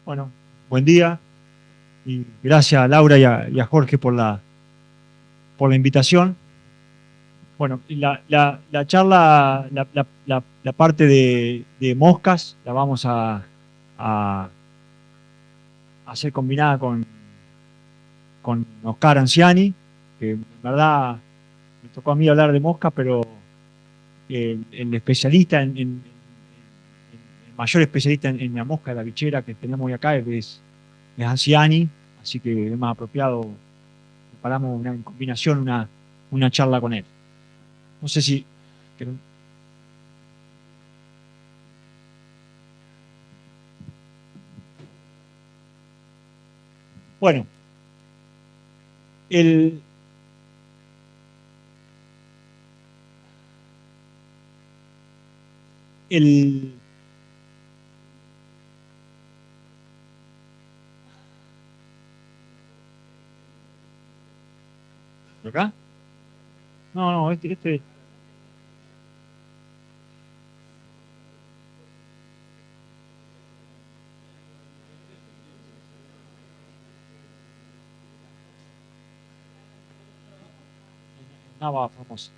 Bueno, buen día y gracias a Laura y a Jorge por la invitación. Bueno, la charla, la parte de moscas la vamos a hacer combinada con Oscar Anciani, que en verdad me tocó a mí hablar de moscas, pero el especialista, el mayor especialista en la mosca de la bichera que tenemos hoy acá es Anciani, así que es más apropiado, preparamos en combinación una charla con él. No sé si... Bueno, el... ¿Por acá? No, este... Nava famosa.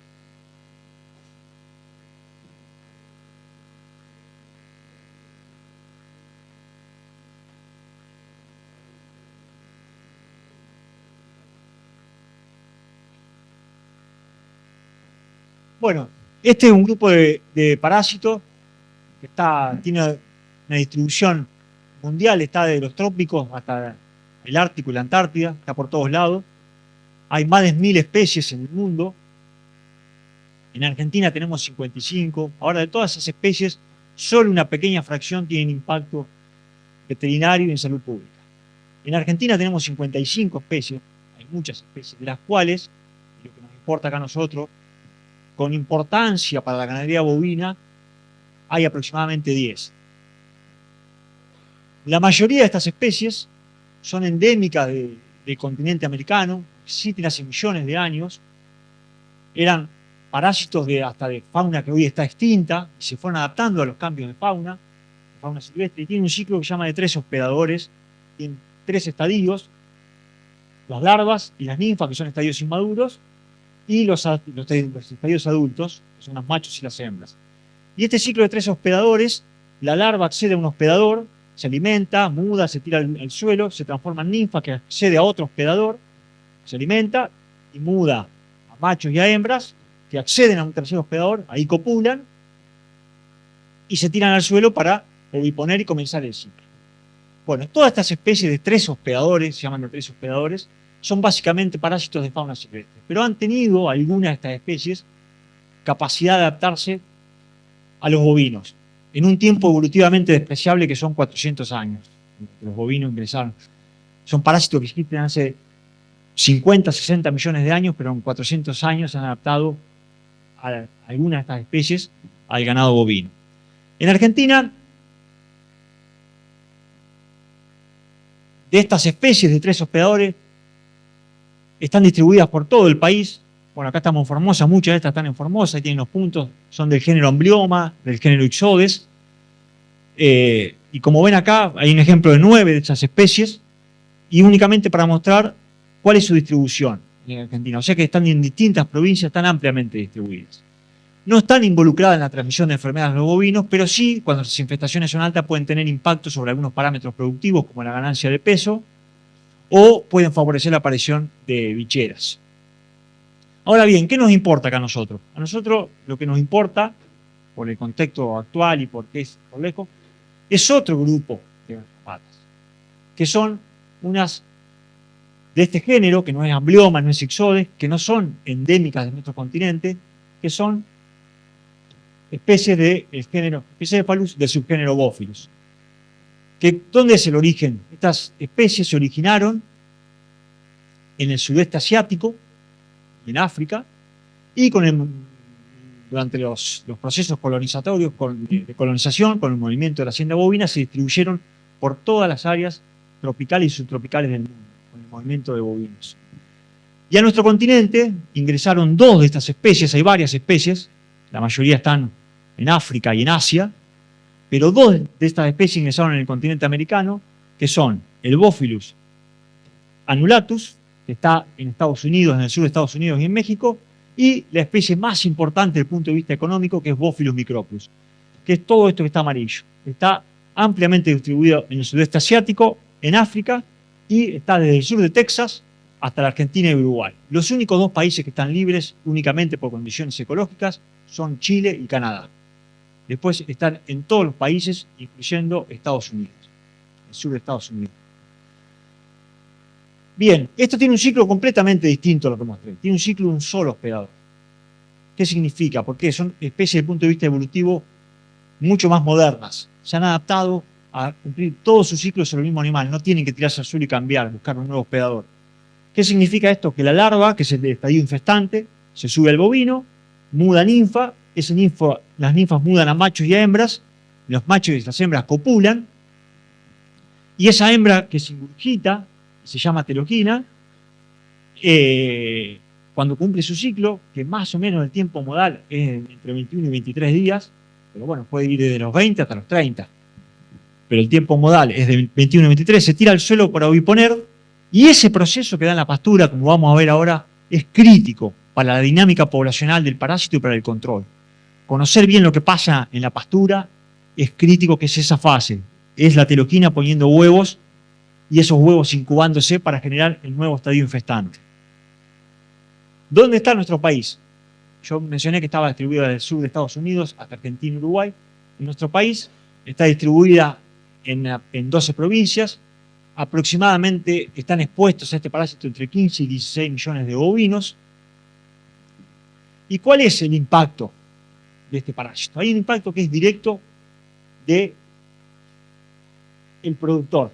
Bueno, este es un grupo de parásitos que tiene una distribución mundial, está de los trópicos hasta el Ártico y la Antártida, está por todos lados. Hay más de 1000 especies en el mundo. En Argentina tenemos 55. Ahora, de todas esas especies, solo una pequeña fracción tiene impacto veterinario y en salud pública. En Argentina tenemos 55 especies, hay muchas especies, de las cuales, lo que nos importa acá a nosotros, con importancia para la ganadería bovina, hay aproximadamente 10. La mayoría de estas especies son endémicas del continente americano, existen hace millones de años, eran parásitos hasta de fauna que hoy está extinta, y se fueron adaptando a los cambios de fauna silvestre, y tiene un ciclo que se llama de 3 hospedadores, tienen 3 estadios, las larvas y las ninfas, que son estadios inmaduros, y los estadios adultos, que son los machos y las hembras. Y este ciclo de 3 hospedadores, la larva accede a un hospedador, se alimenta, muda, se tira al suelo, se transforma en ninfa que accede a otro hospedador, se alimenta y muda a machos y a hembras que acceden a un tercer hospedador, ahí copulan y se tiran al suelo para oviponer y comenzar el ciclo. Bueno, todas estas especies de 3 hospedadores, se llaman de 3 hospedadores, son básicamente parásitos de fauna silvestre, pero han tenido algunas de estas especies capacidad de adaptarse a los bovinos, en un tiempo evolutivamente despreciable que son 400 años. Los bovinos ingresaron. Son parásitos que existen hace 50, 60 millones de años, pero en 400 años se han adaptado a algunas de estas especies al ganado bovino. En Argentina, de estas especies de 3 hospedadores, están distribuidas por todo el país. Bueno, acá estamos en Formosa, muchas de estas están en Formosa y tienen los puntos, son del género Amblyomma, del género Ixodes. Y como ven acá, hay un ejemplo de 9 de esas especies, y únicamente para mostrar cuál es su distribución en Argentina. O sea que están en distintas provincias, están ampliamente distribuidas. No están involucradas en la transmisión de enfermedades de los bovinos, pero sí, cuando las infestaciones son altas, pueden tener impacto sobre algunos parámetros productivos, como la ganancia de peso, o pueden favorecer la aparición de bicheras. Ahora bien, ¿qué nos importa acá a nosotros? A nosotros lo que nos importa, por el contexto actual y porque es por lejos, es otro grupo de garrapatas, que son unas de este género, que no es Amblyomma, no es Ixodes, que no son endémicas de nuestro continente, que son especies del género Physecephalus del subgénero Bophyllus. ¿Dónde es el origen? Estas especies se originaron en el sudeste asiático, en África, y durante los procesos colonizatorios, de colonización, con el movimiento de la hacienda bovina, se distribuyeron por todas las áreas tropicales y subtropicales del mundo, con el movimiento de bovinos. Y a nuestro continente ingresaron 2 de estas especies, hay varias especies, la mayoría están en África y en Asia, pero 2 de estas especies ingresaron en el continente americano, que son el Bófilus annulatus, que está en Estados Unidos, en el sur de Estados Unidos y en México, y la especie más importante desde el punto de vista económico, que es Bófilus micropus, que es todo esto que está amarillo. Está ampliamente distribuido en el sudeste asiático, en África, y está desde el sur de Texas hasta la Argentina y Uruguay. Los únicos dos países que están libres únicamente por condiciones ecológicas son Chile y Canadá. Después están en todos los países, incluyendo Estados Unidos, el sur de Estados Unidos. Bien, esto tiene un ciclo completamente distinto a lo que mostré. Tiene un ciclo de un solo hospedador. ¿Qué significa? Porque son especies desde el punto de vista evolutivo mucho más modernas. Se han adaptado a cumplir todo su ciclo sobre el mismo animal. No tienen que tirarse al suelo y cambiar, buscar un nuevo hospedador. ¿Qué significa esto? Que la larva, que es el estadio infestante, se sube al bovino, muda ninfa, las ninfas mudan a machos y a hembras, los machos y las hembras copulan, y esa hembra que se ingurgita, se llama teloquina, cuando cumple su ciclo, que más o menos el tiempo modal es entre 21 y 23 días, pero bueno, puede ir desde los 20 hasta los 30, pero el tiempo modal es de 21 a 23, se tira al suelo para oviponer, y ese proceso que da en la pastura, como vamos a ver ahora, es crítico para la dinámica poblacional del parásito y para el control. Conocer bien lo que pasa en la pastura es crítico, que es esa fase. Es la teloquina poniendo huevos y esos huevos incubándose para generar el nuevo estadio infestante. ¿Dónde está nuestro país? Yo mencioné que estaba distribuida desde el sur de Estados Unidos hasta Argentina y Uruguay. En nuestro país está distribuida en 12 provincias. Aproximadamente están expuestos a este parásito entre 15 y 16 millones de bovinos. ¿Y cuál es el impacto de este parásito? Hay un impacto que es directo del productor.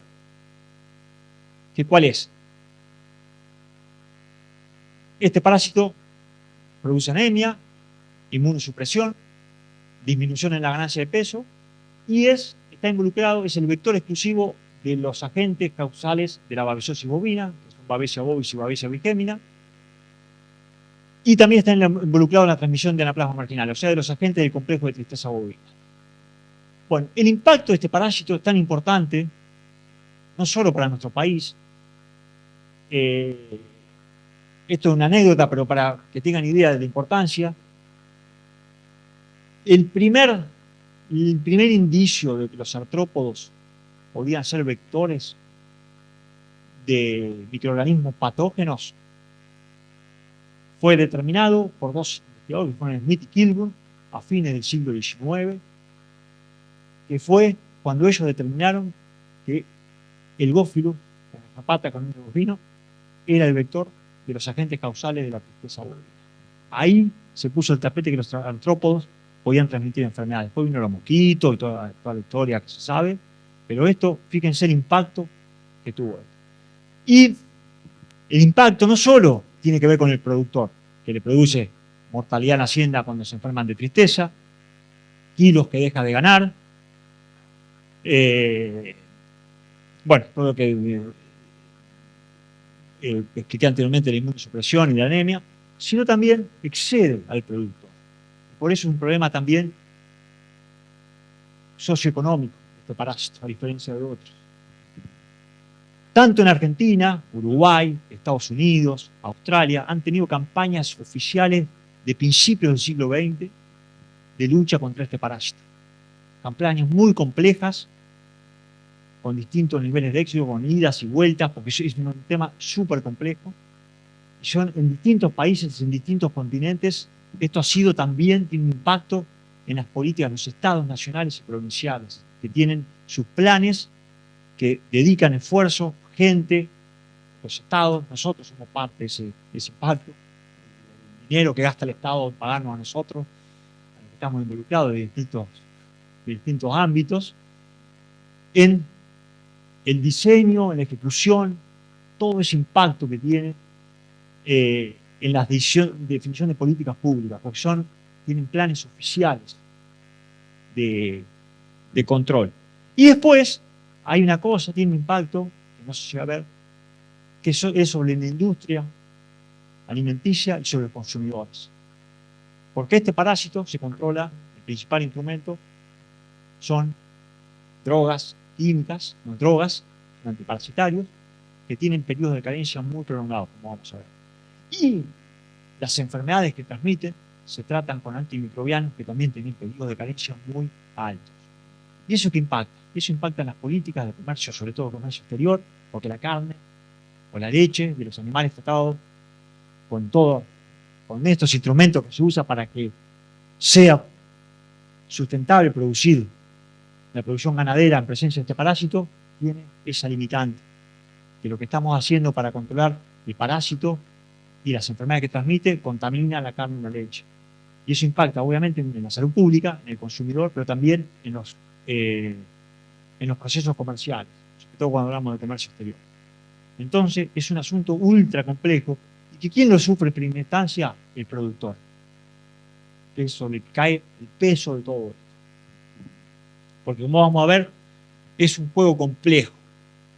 ¿Cuál es? Este parásito produce anemia, inmunosupresión, disminución en la ganancia de peso y está involucrado, es el vector exclusivo de los agentes causales de la babesiosis bovina, que son Babesia bovis y Babesia bigémina, y también está involucrado en la transmisión de anaplasma marginal, o sea, de los agentes del complejo de tristeza bovina. Bueno, el impacto de este parásito es tan importante, no solo para nuestro país. Esto es una anécdota, pero para que tengan idea de la importancia. El primer indicio de que los artrópodos podían ser vectores de microorganismos patógenos fue determinado por dos investigadores, que fueron Smith y Kilburn, a fines del siglo XIX, que fue cuando ellos determinaron que el Bófilus, la pata con un bovino, era el vector de los agentes causales de la tristeza bovina. Ahí se puso el tapete que los artrópodos podían transmitir enfermedades. Después vino los mosquitos y toda la historia que se sabe, pero esto, fíjense el impacto que tuvo. Y el impacto no solo tiene que ver con el productor, que le produce mortalidad en la hacienda cuando se enferman de tristeza, kilos que deja de ganar, bueno, todo lo que expliqué anteriormente, la inmunosupresión y la anemia, sino también excede al productor. Por eso es un problema también socioeconómico este parásito, a diferencia de otros. Tanto en Argentina, Uruguay, Estados Unidos, Australia, han tenido campañas oficiales de principios del siglo XX de lucha contra este parásito. Campañas muy complejas, con distintos niveles de éxito, con idas y vueltas, porque es un tema súper complejo. Y son en distintos países, en distintos continentes. Esto ha sido también, tiene un impacto en las políticas de los estados nacionales y provinciales, que tienen sus planes, que dedican esfuerzo, gente, los estados, nosotros somos parte de ese impacto. El dinero que gasta el Estado en pagarnos a nosotros, estamos involucrados de distintos ámbitos, en el diseño, en la ejecución, todo ese impacto que tiene en la definición de políticas públicas, porque tienen planes oficiales de control. Y después hay una cosa, tiene un impacto, que no se llega a ver, que es sobre la industria alimenticia y sobre los consumidores. Porque este parásito se controla, el principal instrumento son drogas químicas, no drogas, antiparasitarios, que tienen periodos de carencia muy prolongados, como vamos a ver. Y las enfermedades que transmiten se tratan con antimicrobianos que también tienen periodos de carencia muy altos. ¿Y eso qué impacta? Eso impacta en las políticas de comercio, sobre todo comercio exterior, porque la carne o la leche de los animales tratados con estos instrumentos que se usa para que sea sustentable producir la producción ganadera en presencia de este parásito, tiene esa limitante, que lo que estamos haciendo para controlar el parásito y las enfermedades que transmite contamina la carne y la leche. Y eso impacta obviamente en la salud pública, en el consumidor, pero también en los procesos comerciales, sobre todo cuando hablamos de comercio exterior. Entonces es un asunto ultra complejo y que ¿quién lo sufre en primera instancia? El productor. Eso le cae el peso de todo esto. Porque como vamos a ver, es un juego complejo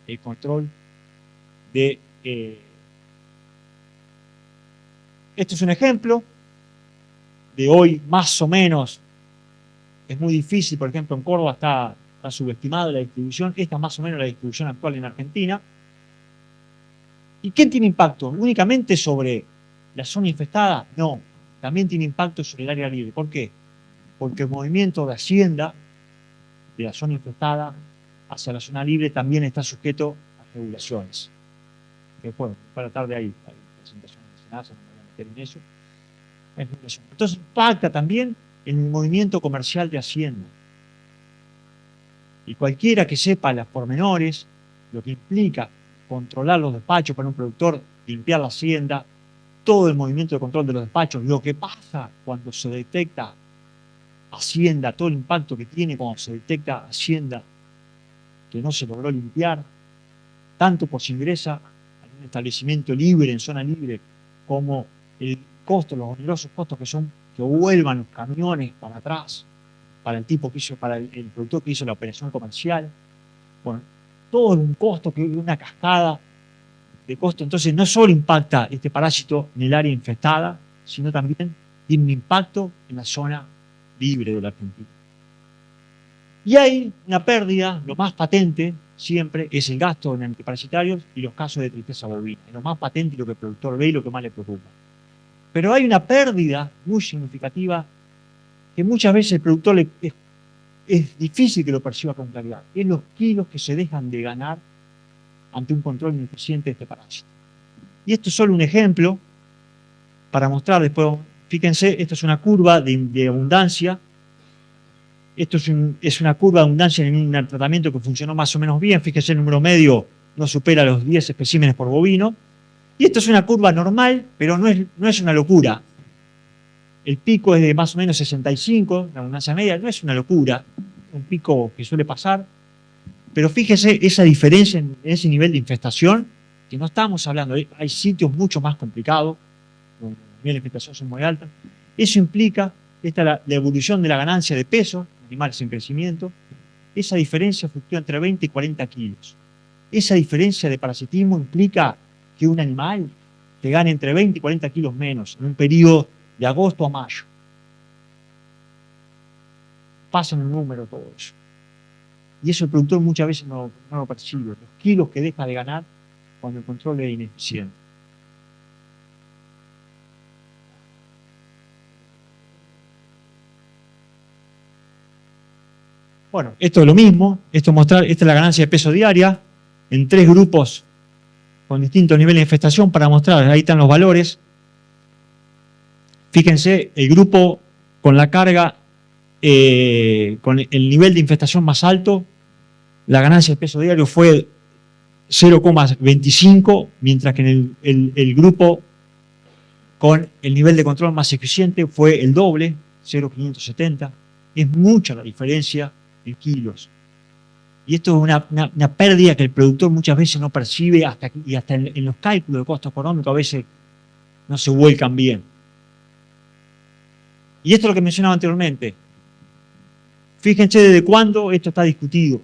el control de... Este es un ejemplo de hoy, más o menos. Es muy difícil, por ejemplo, en Córdoba está subestimada la distribución. Esta es más o menos la distribución actual en Argentina. ¿Y qué tiene impacto? ¿Únicamente sobre la zona infestada? No, también tiene impacto sobre el área libre. ¿Por qué? Porque el movimiento de hacienda de la zona infestada hacia la zona libre también está sujeto a regulaciones. Que bueno, para tarde hay presentaciones de SENASA, no me voy a meter en eso. Entonces impacta también en el movimiento comercial de hacienda. Y cualquiera que sepa las pormenores, lo que implica controlar los despachos para un productor, limpiar la hacienda, todo el movimiento de control de los despachos, lo que pasa cuando se detecta hacienda, todo el impacto que tiene cuando se detecta hacienda que no se logró limpiar, tanto por si ingresa a un establecimiento libre, en zona libre, como el costo, los onerosos costos que vuelvan los camiones para atrás, para el tipo que hizo, para el productor que hizo la operación comercial. Bueno, todo es un costo, que una cascada de costo. Entonces no solo impacta este parásito en el área infestada, sino también tiene un impacto en la zona libre de la Argentina. Y hay una pérdida, lo más patente siempre es el gasto en antiparasitarios y los casos de tristeza bovina. Es lo más patente y lo que el productor ve y lo que más le preocupa. Pero hay una pérdida muy significativa que muchas veces el productor es difícil que lo perciba con claridad. Es los kilos que se dejan de ganar ante un control ineficiente de este parásito. Y esto es solo un ejemplo para mostrar después. Fíjense, esto es una curva de abundancia. Esto es una curva de abundancia en un tratamiento que funcionó más o menos bien. Fíjense, el número medio no supera los 10 especímenes por bovino. Y esto es una curva normal, pero no es una locura. El pico es de más o menos 65, la abundancia media, no es una locura, un pico que suele pasar. Pero fíjese esa diferencia en ese nivel de infestación, que no estamos hablando, hay sitios mucho más complicados, donde los niveles de infestación son muy altos. Eso implica la evolución de la ganancia de peso, animales en crecimiento. Esa diferencia fluctúa entre 20 y 40 kilos. Esa diferencia de parasitismo implica que un animal te gane entre 20 y 40 kilos menos en un periodo de agosto a mayo. Pasa en el número todo eso. Y eso el productor muchas veces no lo percibe, los kilos que deja de ganar cuando el control es ineficiente. Bueno, esto es lo mismo, esta es la ganancia de peso diaria en 3 grupos con distintos niveles de infestación para mostrar, ahí están los valores. Fíjense, el grupo con la carga, con el nivel de infestación más alto, la ganancia de peso diario fue 0,25, mientras que en el grupo con el nivel de control más eficiente fue el doble, 0,570. Es mucha la diferencia en kilos. Y esto es una pérdida que el productor muchas veces no percibe y hasta en los cálculos de costo económico a veces no se vuelcan bien. Y esto es lo que mencionaba anteriormente. Fíjense desde cuándo esto está discutido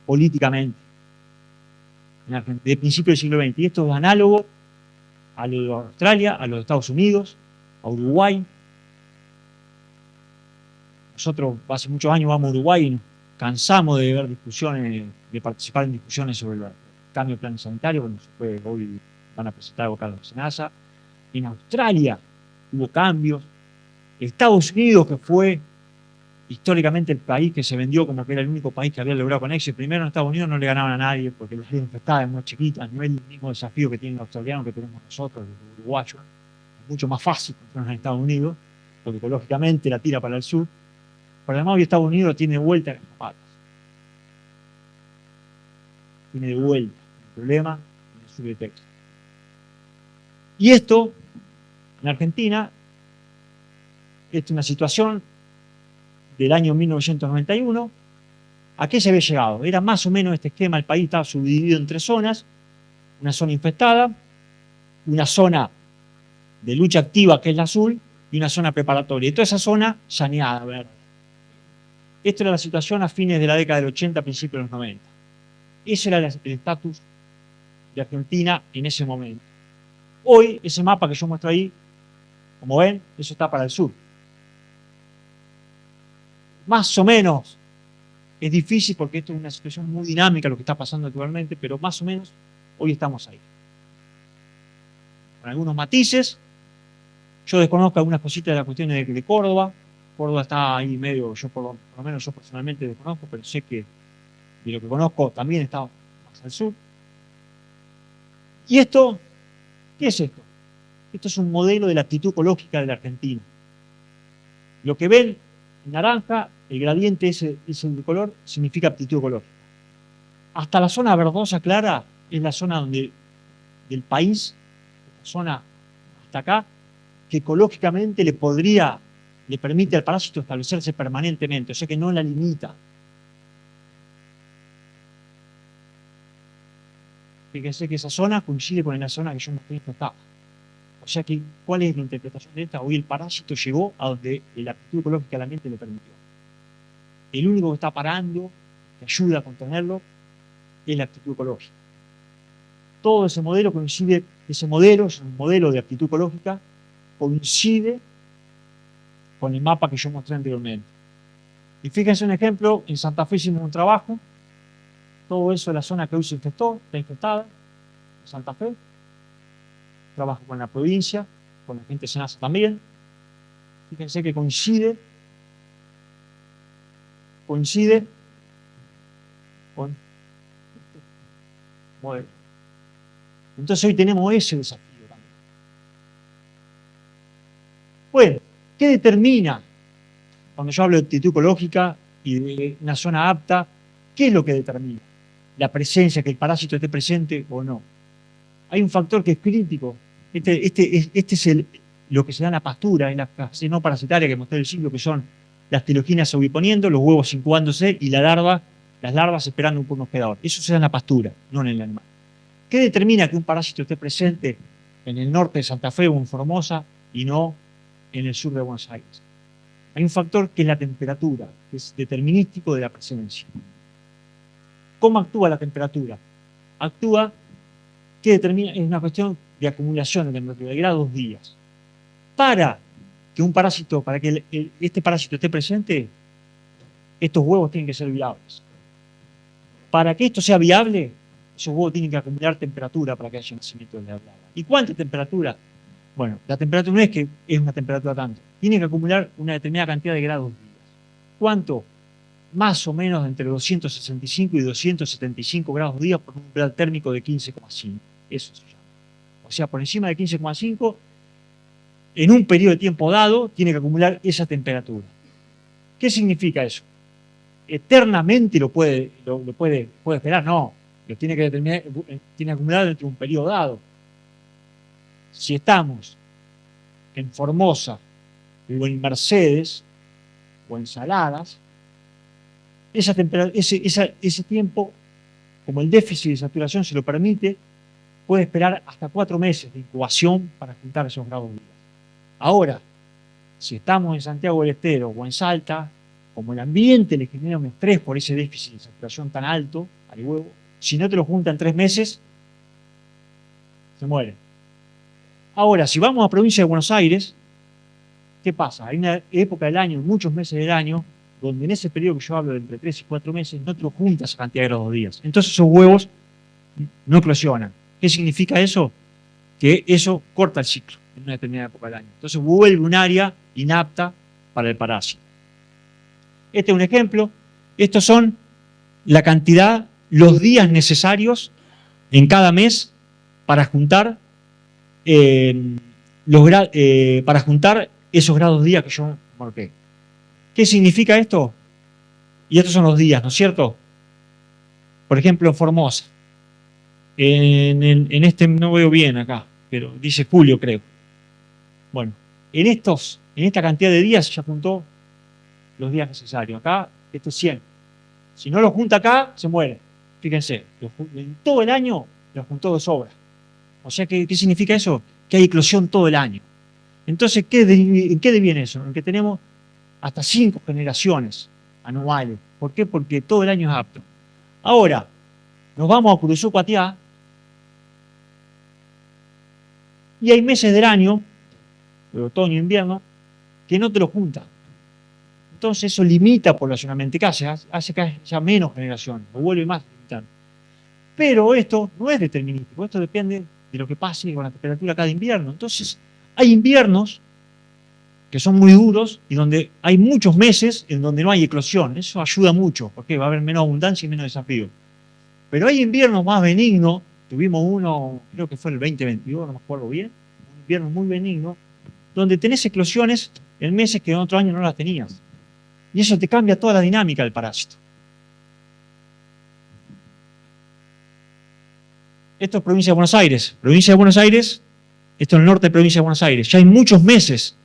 políticamente en Argentina, desde principios del siglo XX. Y esto es análogo a lo de Australia, a los Estados Unidos, a Uruguay. Nosotros hace muchos años vamos a Uruguay cansamos de ver discusiones, de participar en discusiones sobre el cambio de plan sanitario. Bueno, hoy van a presentar algo acá en Senasa. En Australia hubo cambios. Estados Unidos, que fue históricamente el país que se vendió como que era el único país que había logrado con éxito. Primero en Estados Unidos no le ganaban a nadie porque la gente infectada es muy chiquita, no es el mismo desafío que tienen los australianos que tenemos nosotros, los uruguayos. Es mucho más fácil encontrar en Estados Unidos, porque ecológicamente la tira para el sur. Pero además hoy Estados Unidos tiene de vuelta las patas. Tiene de vuelta el problema en el sur de Texas. Y esto, en Argentina, es una situación del año 1991. ¿A qué se había llegado? Era más o menos este esquema. El país estaba subdividido en 3 zonas. Una zona infestada, una zona de lucha activa, que es la azul, y una zona preparatoria. Y toda esa zona saneada, ¿verdad? Esta era la situación a fines de la década del 80, principios de los 90. Ese era el estatus de Argentina en ese momento. Hoy, ese mapa que yo muestro ahí, como ven, eso está para el sur. Más o menos, es difícil porque esto es una situación muy dinámica lo que está pasando actualmente, pero más o menos hoy estamos ahí. Con algunos matices. Yo desconozco algunas cositas de la cuestión de Córdoba. Córdoba está ahí medio, yo por lo menos yo personalmente desconozco, pero sé que de lo que conozco también está más al sur. ¿Y esto? ¿Qué es esto? Esto es un modelo de la actitud ecológica de la Argentina. Lo que ven en naranja, el gradiente ese de color, significa actitud ecológica. Hasta la zona verdosa clara es la zona donde del país, la zona hasta acá, que ecológicamente le permite al parásito establecerse permanentemente, o sea que no la limita. Fíjense que esa zona coincide con la zona que yo mostré infectada. O sea que, ¿cuál es la interpretación de esta? Hoy el parásito llegó a donde la actitud ecológica del ambiente le permitió. El único que está parando, que ayuda a contenerlo, es la actitud ecológica. Todo ese modelo coincide, ese modelo es un modelo de actitud ecológica, coincide con el mapa que yo mostré anteriormente. Y fíjense un ejemplo, en Santa Fe hicimos un trabajo, todo eso es la zona que hoy se infectó, está infectada, en Santa Fe. Trabajo con la provincia, con la gente de Senasa también. Fíjense que coincide con este modelo. Entonces hoy tenemos ese desafío también. Bueno, ¿qué determina? Cuando yo hablo de actitud ecológica y de una zona apta, ¿qué es lo que determina? La presencia, que el parásito esté presente o no. Hay un factor que es crítico. Este es lo que se da en la pastura, en la fase no parasitaria que mostré el ciclo, que son las teloginas oviponiendo, los huevos incubándose y las larvas esperando por un hospedador. Eso se da en la pastura, no en el animal. ¿Qué determina que un parásito esté presente en el norte de Santa Fe o en Formosa y no en el sur de Buenos Aires? Hay un factor que es la temperatura, que es determinístico de la presencia. ¿Cómo actúa la temperatura? Actúa, que determina, es una cuestión de acumulación de temperatura, de grados días. Para que un parásito, para que este parásito esté presente, estos huevos tienen que ser viables. Para que esto sea viable, esos huevos tienen que acumular temperatura para que haya nacimiento de la larva. ¿Y cuánta temperatura? Bueno, la temperatura no es que es una temperatura tanto, tiene que acumular una determinada cantidad de grados días. ¿Cuánto? Más o menos entre 265 y 275 grados días por un umbral térmico de 15,5. Eso se llama. O sea, por encima de 15,5, en un periodo de tiempo dado, tiene que acumular esa temperatura. ¿Qué significa eso? ¿Eternamente lo puede esperar? No, lo tiene que determinar, tiene que acumular dentro de un periodo dado. Si estamos en Formosa o en Mercedes o en Saladas, ese tiempo, como el déficit de saturación se lo permite, puede esperar hasta 4 meses de incubación para juntar esos grados días. Ahora, si estamos en Santiago del Estero o en Salta, como el ambiente le genera un estrés por ese déficit de saturación tan alto al huevo, si no te lo juntan 3 meses, se muere. Ahora, si vamos a provincia de Buenos Aires, ¿qué pasa? Hay una época del año, muchos meses del año, donde en ese periodo que yo hablo de entre 3 y 4 meses no te lo juntas esa cantidad de grados de días. Entonces esos huevos no eclosionan. ¿Qué significa eso? Que eso corta el ciclo en una determinada época del año. Entonces vuelve un área inapta para el parásito. Este es un ejemplo. Estos son la cantidad, los días necesarios en cada mes para juntar, para juntar esos grados de día que yo marqué. ¿Qué significa esto? Y estos son los días, ¿no es cierto? Por ejemplo, en Formosa. En este no veo bien acá, pero dice julio, creo. Bueno, en esta cantidad de días ya juntó los días necesarios. Acá, este es 100. Si no lo junta acá, se muere. Fíjense, en todo el año lo juntó de sobra. O sea, ¿qué significa eso? Que hay eclosión todo el año. Entonces, ¿en qué deviene eso? En que tenemos hasta 5 generaciones anuales. ¿Por qué? Porque todo el año es apto. Ahora, nos vamos a Curuzucuatiá y hay meses del año, de otoño e invierno, que no te lo juntan. Entonces eso limita poblacionalmente, ¿qué hace? Hace que haya menos generaciones, lo vuelve más limitante. Pero esto no es determinístico, esto depende de lo que pase con la temperatura cada invierno. Entonces hay inviernos que son muy duros y donde hay muchos meses en donde no hay eclosión. Eso ayuda mucho, porque va a haber menos abundancia y menos desafío. Pero hay inviernos más benignos, tuvimos uno, creo que fue el 2022, no me acuerdo bien, un invierno muy benigno, donde tenés eclosiones en meses que en otro año no las tenías. Y eso te cambia toda la dinámica del parásito. Esto es provincia de Buenos Aires. Provincia de Buenos Aires, esto es el norte de provincia de Buenos Aires. Ya hay muchos meses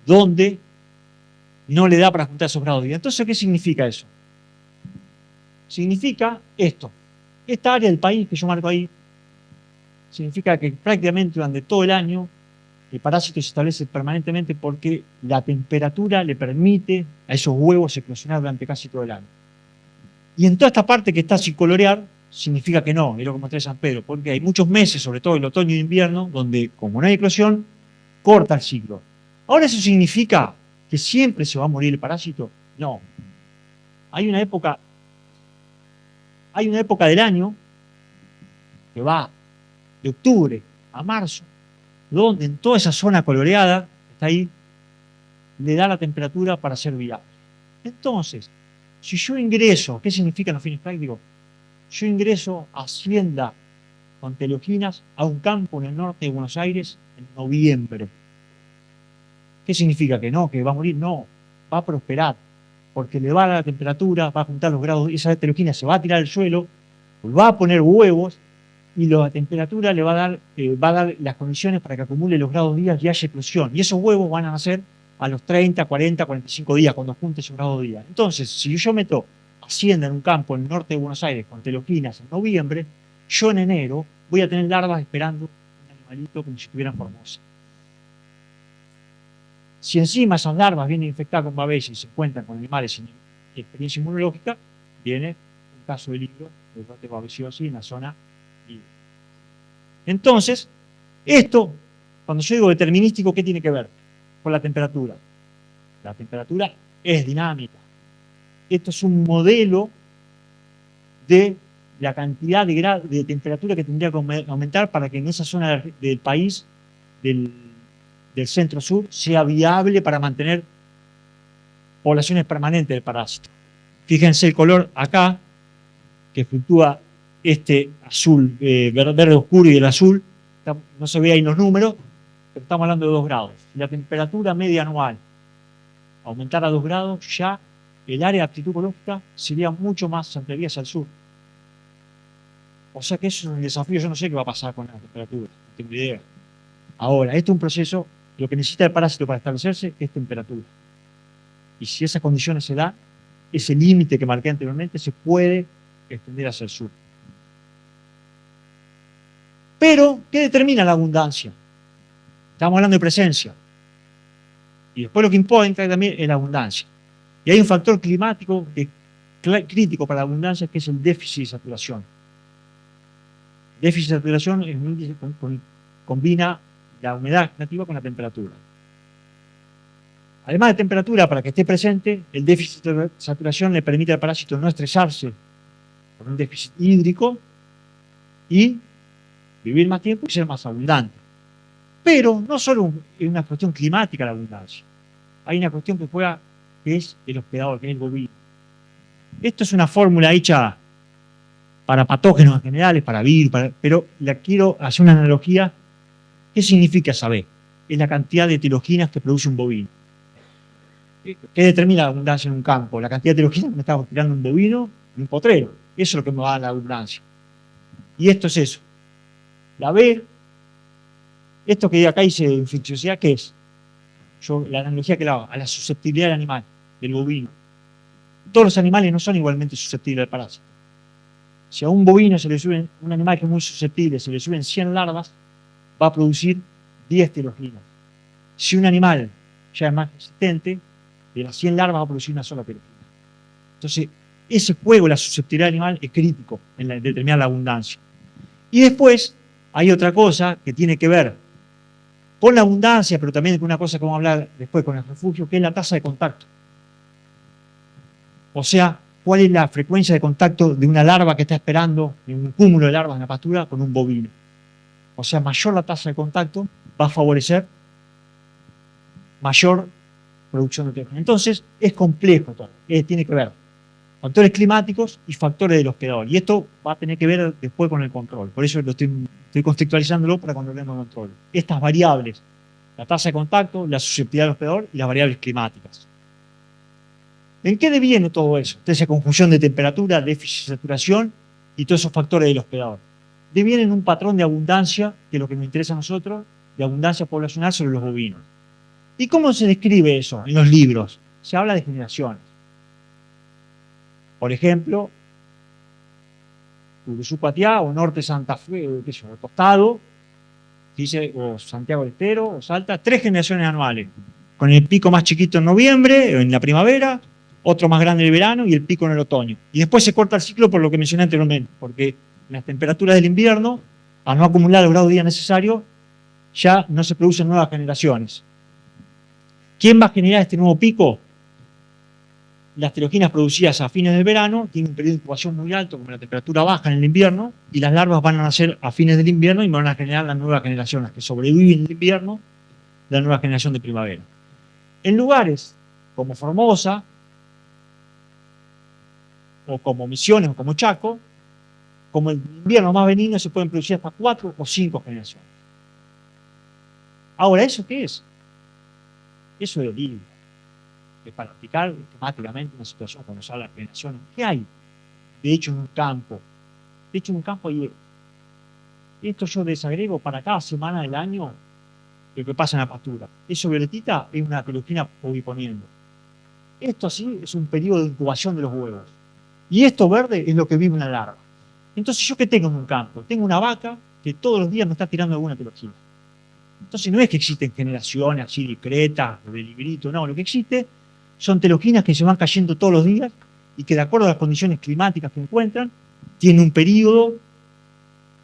donde no le da para juntar esos grados de vida. Entonces, ¿qué significa eso? Significa esto. Esta área del país que yo marco ahí, significa que prácticamente durante todo el año el parásito se establece permanentemente porque la temperatura le permite a esos huevos eclosionar durante casi todo el año. Y en toda esta parte que está sin colorear, significa que no, es lo que mostré San Pedro, porque hay muchos meses, sobre todo el otoño y invierno, donde como no hay eclosión, corta el ciclo. Ahora, ¿eso significa que siempre se va a morir el parásito? No. Hay una época del año que va de octubre a marzo, donde en toda esa zona coloreada, está ahí, le da la temperatura para ser viable. Entonces, si yo ingreso, ¿qué significa en los fines prácticos? Yo ingreso a Hacienda con teleoginas a un campo en el norte de Buenos Aires en noviembre. ¿Qué significa? Que no, que va a morir. No, va a prosperar, porque le va a dar la temperatura, va a juntar los grados, esa teleogina se va a tirar al suelo, va a poner huevos y la temperatura le va a dar las condiciones para que acumule los grados días y haya eclosión. Y esos huevos van a nacer a los 30, 40, 45 días, cuando junte esos grados días. Entonces, si yo meto Hacienda en un campo en el norte de Buenos Aires con teleoginas en noviembre, yo en enero voy a tener larvas esperando un animalito como si estuvieran Formosa. Si encima esas larvas vienen infectadas con babella y se encuentran con animales sin experiencia inmunológica, viene un caso de libro de brote babesiosis en la zona libre. Entonces, esto, cuando yo digo determinístico, ¿qué tiene que ver? Con la temperatura. La temperatura es dinámica. Esto es un modelo de la cantidad de temperatura que tendría que aumentar para que en esa zona del país, del centro-sur, sea viable para mantener poblaciones permanentes del parásito. Fíjense el color acá, que fluctúa este azul, verde oscuro y el azul. No se ve ahí los números, pero estamos hablando de 2 grados. Si la temperatura media anual aumentara a 2 grados, ya el área de aptitud ecológica sería mucho más, se ampliaría hacia el sur. O sea que eso es un desafío. Yo no sé qué va a pasar con la temperatura, no tengo idea. Ahora, esto es un proceso, lo que necesita el parásito para establecerse es temperatura. Y si esas condiciones se dan, ese límite que marqué anteriormente se puede extender hacia el sur. Pero, ¿qué determina la abundancia? Estamos hablando de presencia. Y después lo que importa también es la abundancia. Y hay un factor climático que es crítico para la abundancia, que es el déficit de saturación. El déficit de saturación es un índice que combina la humedad nativa con la temperatura. Además de temperatura, para que esté presente, el déficit de saturación le permite al parásito no estresarse por un déficit hídrico y vivir más tiempo y ser más abundante. Pero no solo es una cuestión climática la abundancia. Hay una cuestión que juega, que es el hospedador, que es el bovino. Esto es una fórmula hecha para patógenos en general, para virus, pero la quiero hacer una analogía. ¿Qué significa saber? Es la cantidad de heteroginas que produce un bovino. ¿Qué determina la abundancia en un campo? La cantidad de heteroginas que me está tirando un bovino en un potrero. Eso es lo que me va a dar la abundancia. Y esto es eso. La B, esto que acá dice infecciosidad, ¿qué es? La analogía que le hago, a la susceptibilidad del animal, del bovino. Todos los animales no son igualmente susceptibles al parásito. Si a un bovino se le suben, un animal que es muy susceptible, se le suben 100 larvas, va a producir 10 heteroginas. Si un animal ya es más resistente, de las 100 larvas va a producir una sola heterogina. Entonces, ese juego, la susceptibilidad animal, es crítico en determinar la abundancia. Y después hay otra cosa que tiene que ver con la abundancia, pero también con una cosa que vamos a hablar después con el refugio, que es la tasa de contacto. O sea, cuál es la frecuencia de contacto de una larva que está esperando en un cúmulo de larvas en la pastura con un bovino. O sea, mayor la tasa de contacto va a favorecer mayor producción de heterogénea. Entonces, es complejo todo. Tiene que ver factores climáticos y factores del hospedador. Y esto va a tener que ver después con el control. Por eso estoy contextualizándolo para cuando hablemos de control. Estas variables, la tasa de contacto, la susceptibilidad del hospedador y las variables climáticas. ¿En qué deviene todo eso? Esa conjunción de temperatura, déficit de saturación y todos esos factores del hospedador. Deviene en un patrón de abundancia, que es lo que nos interesa a nosotros, de abundancia poblacional sobre los bovinos. ¿Y cómo se describe eso en los libros? Se habla de generaciones. Por ejemplo, Uruzú Patiá o Norte Santa Fe, Tostado, o Santiago del Estero, o Salta, 3 generaciones anuales, con el pico más chiquito en noviembre, en la primavera, otro más grande en el verano y el pico en el otoño. Y después se corta el ciclo por lo que mencioné anteriormente, porque en las temperaturas del invierno, al no acumular los grados de día necesarios, ya no se producen nuevas generaciones. ¿Quién va a generar este nuevo pico? Las heteroginas producidas a fines del verano tienen un periodo de incubación muy alto, como la temperatura baja en el invierno, y las larvas van a nacer a fines del invierno y van a generar las nuevas generaciones que sobreviven en el invierno, la nueva generación de primavera. En lugares como Formosa, o como Misiones, o como Chaco, como el invierno más benigno, se pueden producir hasta 4 o 5 generaciones. Ahora, ¿eso qué es? Eso es libre. Es para explicar temáticamente una situación cuando se habla de generaciones. ¿Qué hay? De hecho, en un campo. De hecho, en un campo hay esto yo desagrego para cada semana del año lo que pasa en la pastura. Eso violetita es una heterogina oviponiendo. Esto así es un periodo de incubación de los huevos. Y esto verde es lo que vive una larva. Entonces, ¿yo qué tengo en un campo? Tengo una vaca que todos los días me está tirando alguna heterogina. Entonces, no es que existen generaciones así discretas, de librito, no. Lo que existe son heteroginas que se van cayendo todos los días y que, de acuerdo a las condiciones climáticas que encuentran, tienen un periodo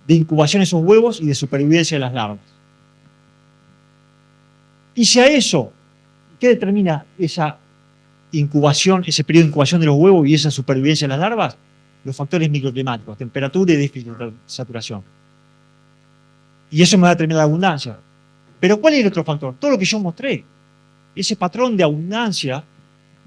de incubación de esos huevos y de supervivencia de las larvas. Y si a eso, ¿qué determina esa incubación, ese periodo de incubación de los huevos y esa supervivencia de las larvas? Los factores microclimáticos, temperatura y déficit de saturación. Y eso me va a determinar la abundancia. Pero ¿cuál es el otro factor? Todo lo que yo mostré. Ese patrón de abundancia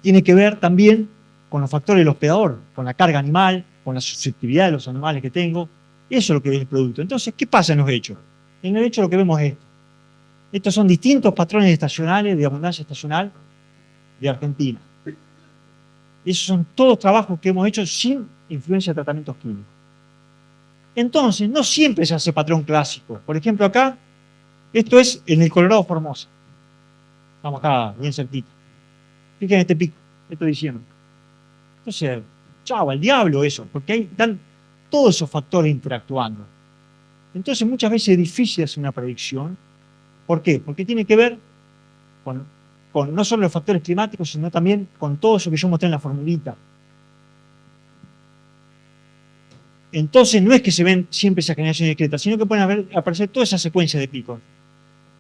tiene que ver también con los factores del hospedador, con la carga animal, con la susceptibilidad de los animales que tengo. Eso es lo que es el producto. Entonces, ¿qué pasa en los hechos? En el hecho lo que vemos es esto. Estos son distintos patrones estacionales de abundancia estacional de Argentina. Esos son todos trabajos que hemos hecho sin influencia de tratamientos químicos. Entonces, no siempre se hace patrón clásico. Por ejemplo, acá, esto es en el Colorado Formosa. Estamos acá, bien cerquita. Fíjense este pico, esto diciendo. Entonces, chau, al diablo eso, porque ahí están todos esos factores interactuando. Entonces, muchas veces es difícil hacer una predicción. ¿Por qué? Porque tiene que ver con no solo los factores climáticos, sino también con todo eso que yo mostré en la formulita. Entonces, no es que se ven siempre esas generaciones discretas, sino que pueden aparecer toda esa secuencia de picos.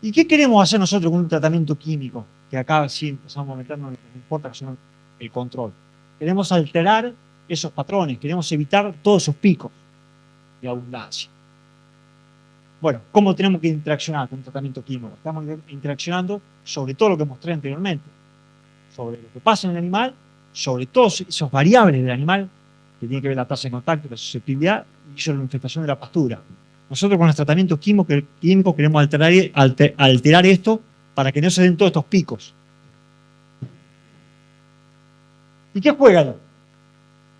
¿Y qué queremos hacer nosotros con un tratamiento químico? que acá sí empezamos a meternos en lo que nos importa, que son el control. Queremos alterar esos patrones, queremos evitar todos esos picos de abundancia. Bueno, ¿cómo tenemos que interaccionar con un tratamiento químico? Estamos interaccionando sobre todo lo que mostré anteriormente, sobre lo que pasa en el animal, sobre todos esos variables del animal, que tienen que ver la tasa de contacto, la susceptibilidad y sobre la infestación de la pastura. Nosotros con los tratamientos químicos queremos alterar esto para que no se den todos estos picos. ¿Y qué juegan?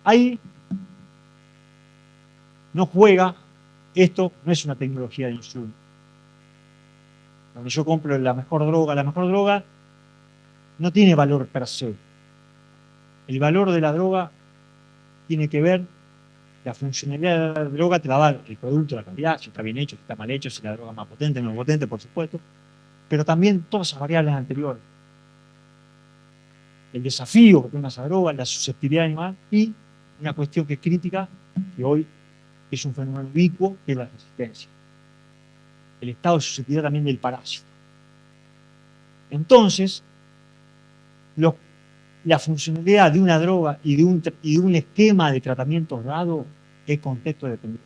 Ahí no juega, esto no es una tecnología de insumo. Donde yo compro la mejor droga no tiene valor per se. El valor de la droga tiene que ver, la funcionalidad de la droga te la da el producto, la calidad, si está bien hecho, si está mal hecho, si la droga es más potente, menos potente, por supuesto, pero también todas esas variables anteriores. El desafío que tiene esa droga, la susceptibilidad animal y una cuestión que es crítica, que hoy es un fenómeno ubicuo, que es la resistencia. El estado de susceptibilidad también del parásito. Entonces, la funcionalidad de una droga y de un esquema de tratamiento dado es contexto dependiente.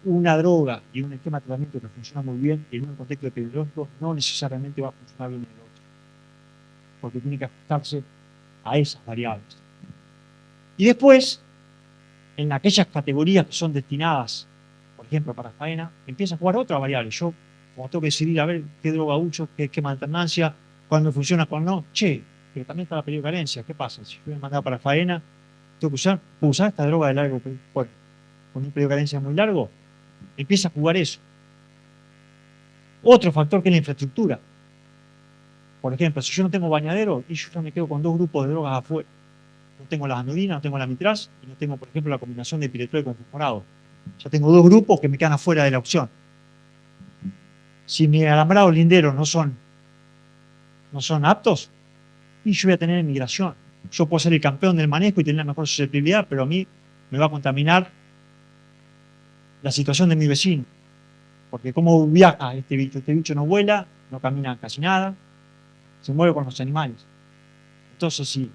Una droga y un esquema de tratamiento que funciona muy bien en un contexto epidemiológico no necesariamente va a funcionar bien en el otro, porque tiene que ajustarse a esas variables. Y después, en aquellas categorías que son destinadas, por ejemplo, para faena, empieza a jugar otra variable. Yo, como tengo que decidir a ver qué droga uso, qué esquema de alternancia, cuándo funciona, cuándo no, pero también está la periodo de carencia. ¿Qué pasa? Si yo me he mandado para faena, tengo que usar esta droga de largo periodo, bueno, con un periodo de carencia muy largo, empieza a jugar eso. Otro factor que es la infraestructura. Por ejemplo, si yo no tengo bañadero, y yo ya me quedo con dos grupos de drogas afuera. No tengo la anodina, no tengo la mitraz, y no tengo, por ejemplo, la combinación de piretrol con fosforado. Ya tengo dos grupos que me quedan afuera de la opción. Si mis alambrados linderos no son aptos, y yo voy a tener migración. Yo puedo ser el campeón del manejo y tener la mejor susceptibilidad, pero a mí me va a contaminar la situación de mi vecino. Porque cómo viaja este bicho no vuela, no camina casi nada, se mueve con los animales. Entonces, si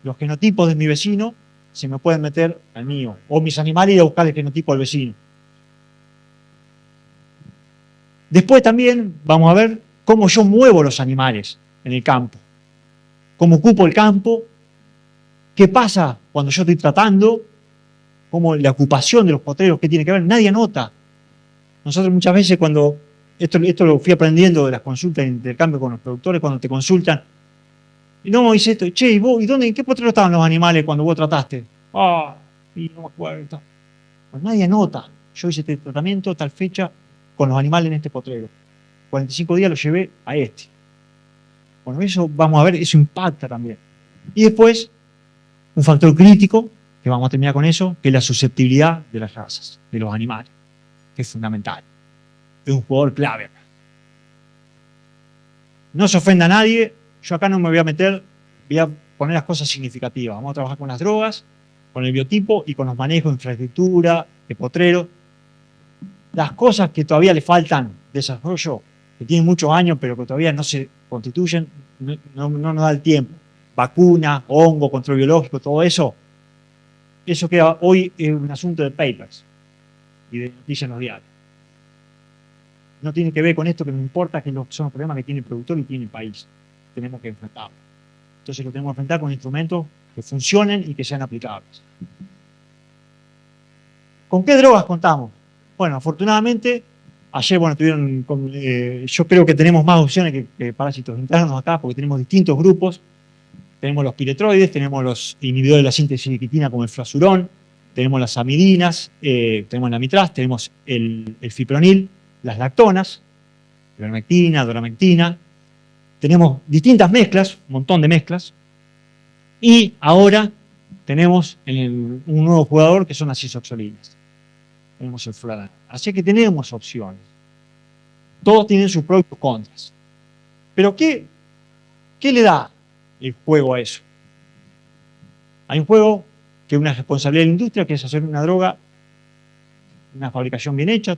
los genotipos de mi vecino se me pueden meter al mío, o mis animales ir a buscar el genotipo del vecino. Después también vamos a ver cómo yo muevo los animales en el campo, cómo ocupo el campo, qué pasa cuando yo estoy tratando, cómo la ocupación de los potreros, qué tiene que ver, nadie anota. Nosotros muchas veces cuando, esto lo fui aprendiendo de las consultas de intercambio con los productores, cuando te consultan, y no, dice esto, che, ¿y vos, en qué potrero estaban los animales cuando vos trataste? Y no me acuerdo. Pues nadie anota, yo hice este tratamiento, tal fecha, con los animales en este potrero. 45 días lo llevé a este. Bueno, eso vamos a ver, eso impacta también. Y después, un factor crítico, que vamos a terminar con eso, que es la susceptibilidad de las razas, de los animales, que es fundamental. Es un jugador clave. No se ofenda a nadie, yo acá no me voy a meter, voy a poner las cosas significativas. Vamos a trabajar con las drogas, con el biotipo y con los manejos de infraestructura, de potrero. Las cosas que todavía le faltan desarrollo, que tienen muchos años, pero que todavía no se constituyen, no nos da el tiempo. Vacuna, hongo, control biológico, todo eso. Eso queda hoy es un asunto de papers y de noticias en los diarios. No tiene que ver con esto que nos importa, que son los problemas que tiene el productor y tiene el país. Tenemos que enfrentarlo. Entonces lo tenemos que enfrentar con instrumentos que funcionen y que sean aplicables. ¿Con qué drogas contamos? Bueno, afortunadamente, ayer, yo creo que tenemos más opciones que parásitos internos acá, porque tenemos distintos grupos. Tenemos los piretroides, tenemos los inhibidores de la síntesis de quitina como el flasurón, tenemos las amidinas, tenemos la mitraz, tenemos el fipronil, las lactonas, ivermectina, doramectina. Tenemos distintas mezclas, un montón de mezclas. Y ahora tenemos un nuevo jugador que son las isoxolinas. Tenemos el fluoradato. Así que tenemos opciones. Todos tienen sus pros y sus contras. Pero ¿qué le da el juego a eso? Hay un juego que es una responsabilidad de la industria, que es hacer una droga, una fabricación bien hecha,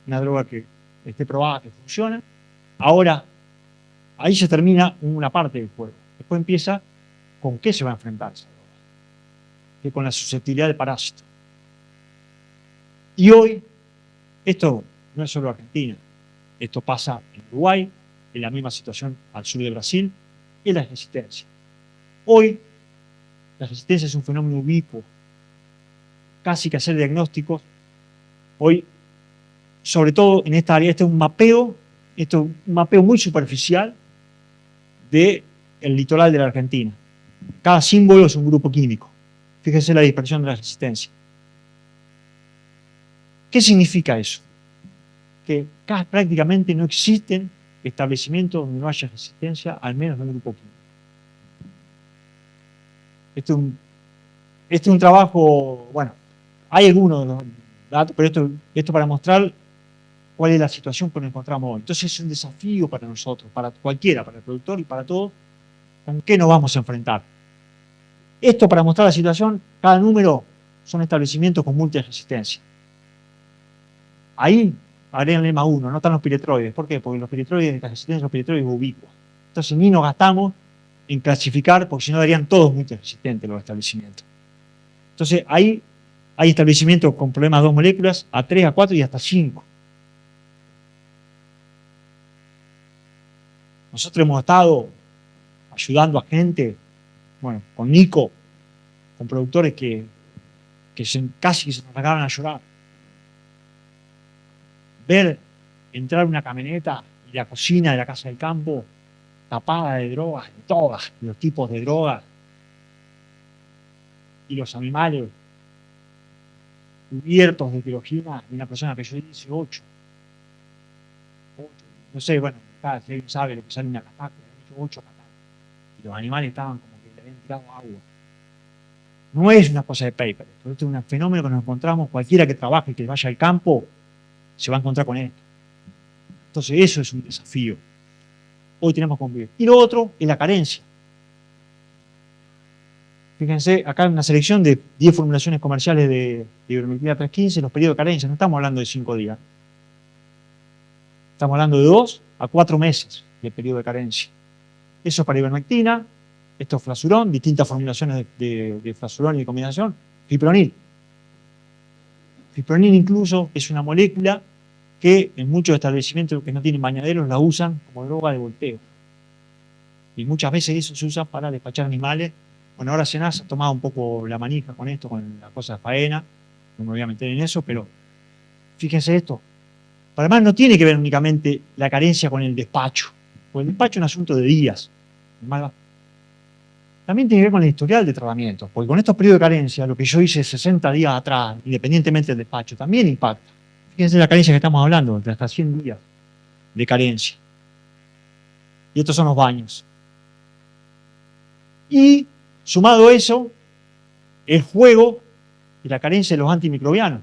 una droga que esté probada, que funciona. Ahora, ahí se termina una parte del juego. Después empieza con qué se va a enfrentar esa droga, que con la susceptibilidad de parásito. Y hoy, esto no es solo Argentina, esto pasa en Uruguay, en la misma situación al sur de Brasil, es la resistencia. Hoy, la resistencia es un fenómeno ubicuo, casi que hacer diagnósticos. Hoy, sobre todo en esta área, este es un mapeo muy superficial del litoral de la Argentina. Cada símbolo es un grupo químico. Fíjense la dispersión de la resistencia. ¿Qué significa eso? Que prácticamente no existen establecimientos donde no haya resistencia, al menos de un grupo químico. Este es un trabajo, bueno, hay algunos datos, pero esto para mostrar cuál es la situación que nos encontramos hoy. Entonces es un desafío para nosotros, para cualquiera, para el productor y para todos, con qué nos vamos a enfrentar. Esto para mostrar la situación, cada número son establecimientos con múltiples resistencias. Ahí agréganle +1, no están los piretroides. ¿Por qué? Porque los piretroides, la resistencia de los piretroides es ubicua. Entonces ni nos gastamos en clasificar, porque si no darían todos muy resistentes los establecimientos. Entonces ahí hay establecimientos con problemas de 2 moléculas, a 3, a 4 y hasta 5. Nosotros hemos estado ayudando a gente, bueno, con Nico, con productores que casi se nos largaban a llorar. Ver entrar una camioneta y la cocina de la casa del campo tapada de drogas, de todas los tipos de drogas, y los animales cubiertos de pirogina, de una persona que yo dice 8. No sé, bueno, acá si alguien sabe lo que sale una cataca, le han hecho 8 catacas. Y los animales estaban como que le habían tirado agua. No es una cosa de paper, esto es un fenómeno que nos encontramos, cualquiera que trabaje y que vaya al campo, se va a encontrar con esto. Entonces eso es un desafío. Hoy tenemos que convivir. Y lo otro es la carencia. Fíjense, acá hay una selección de 10 formulaciones comerciales de ivermectina 315, los periodos de carencia, no estamos hablando de 5 días. Estamos hablando de 2 a 4 meses de periodo de carencia. Eso es para ivermectina, esto es flasurón, distintas formulaciones de flasurón y de combinación. Fipronil. Fipronil incluso es una molécula que en muchos establecimientos que no tienen bañaderos la usan como droga de volteo. Y muchas veces eso se usa para despachar animales. Bueno, ahora Senasa ha tomado un poco la manija con esto, con la cosa de faena. No me voy a meter en eso, pero fíjense esto. Además no tiene que ver únicamente la carencia con el despacho. Porque el despacho es un asunto de días. También tiene que ver con el historial de tratamiento. Porque con estos periodos de carencia, lo que yo hice 60 días atrás, independientemente del despacho, también impacta. Fíjense la carencia que estamos hablando, de hasta 100 días de carencia. Y estos son los baños. Y, sumado a eso, el juego y la carencia de los antimicrobianos.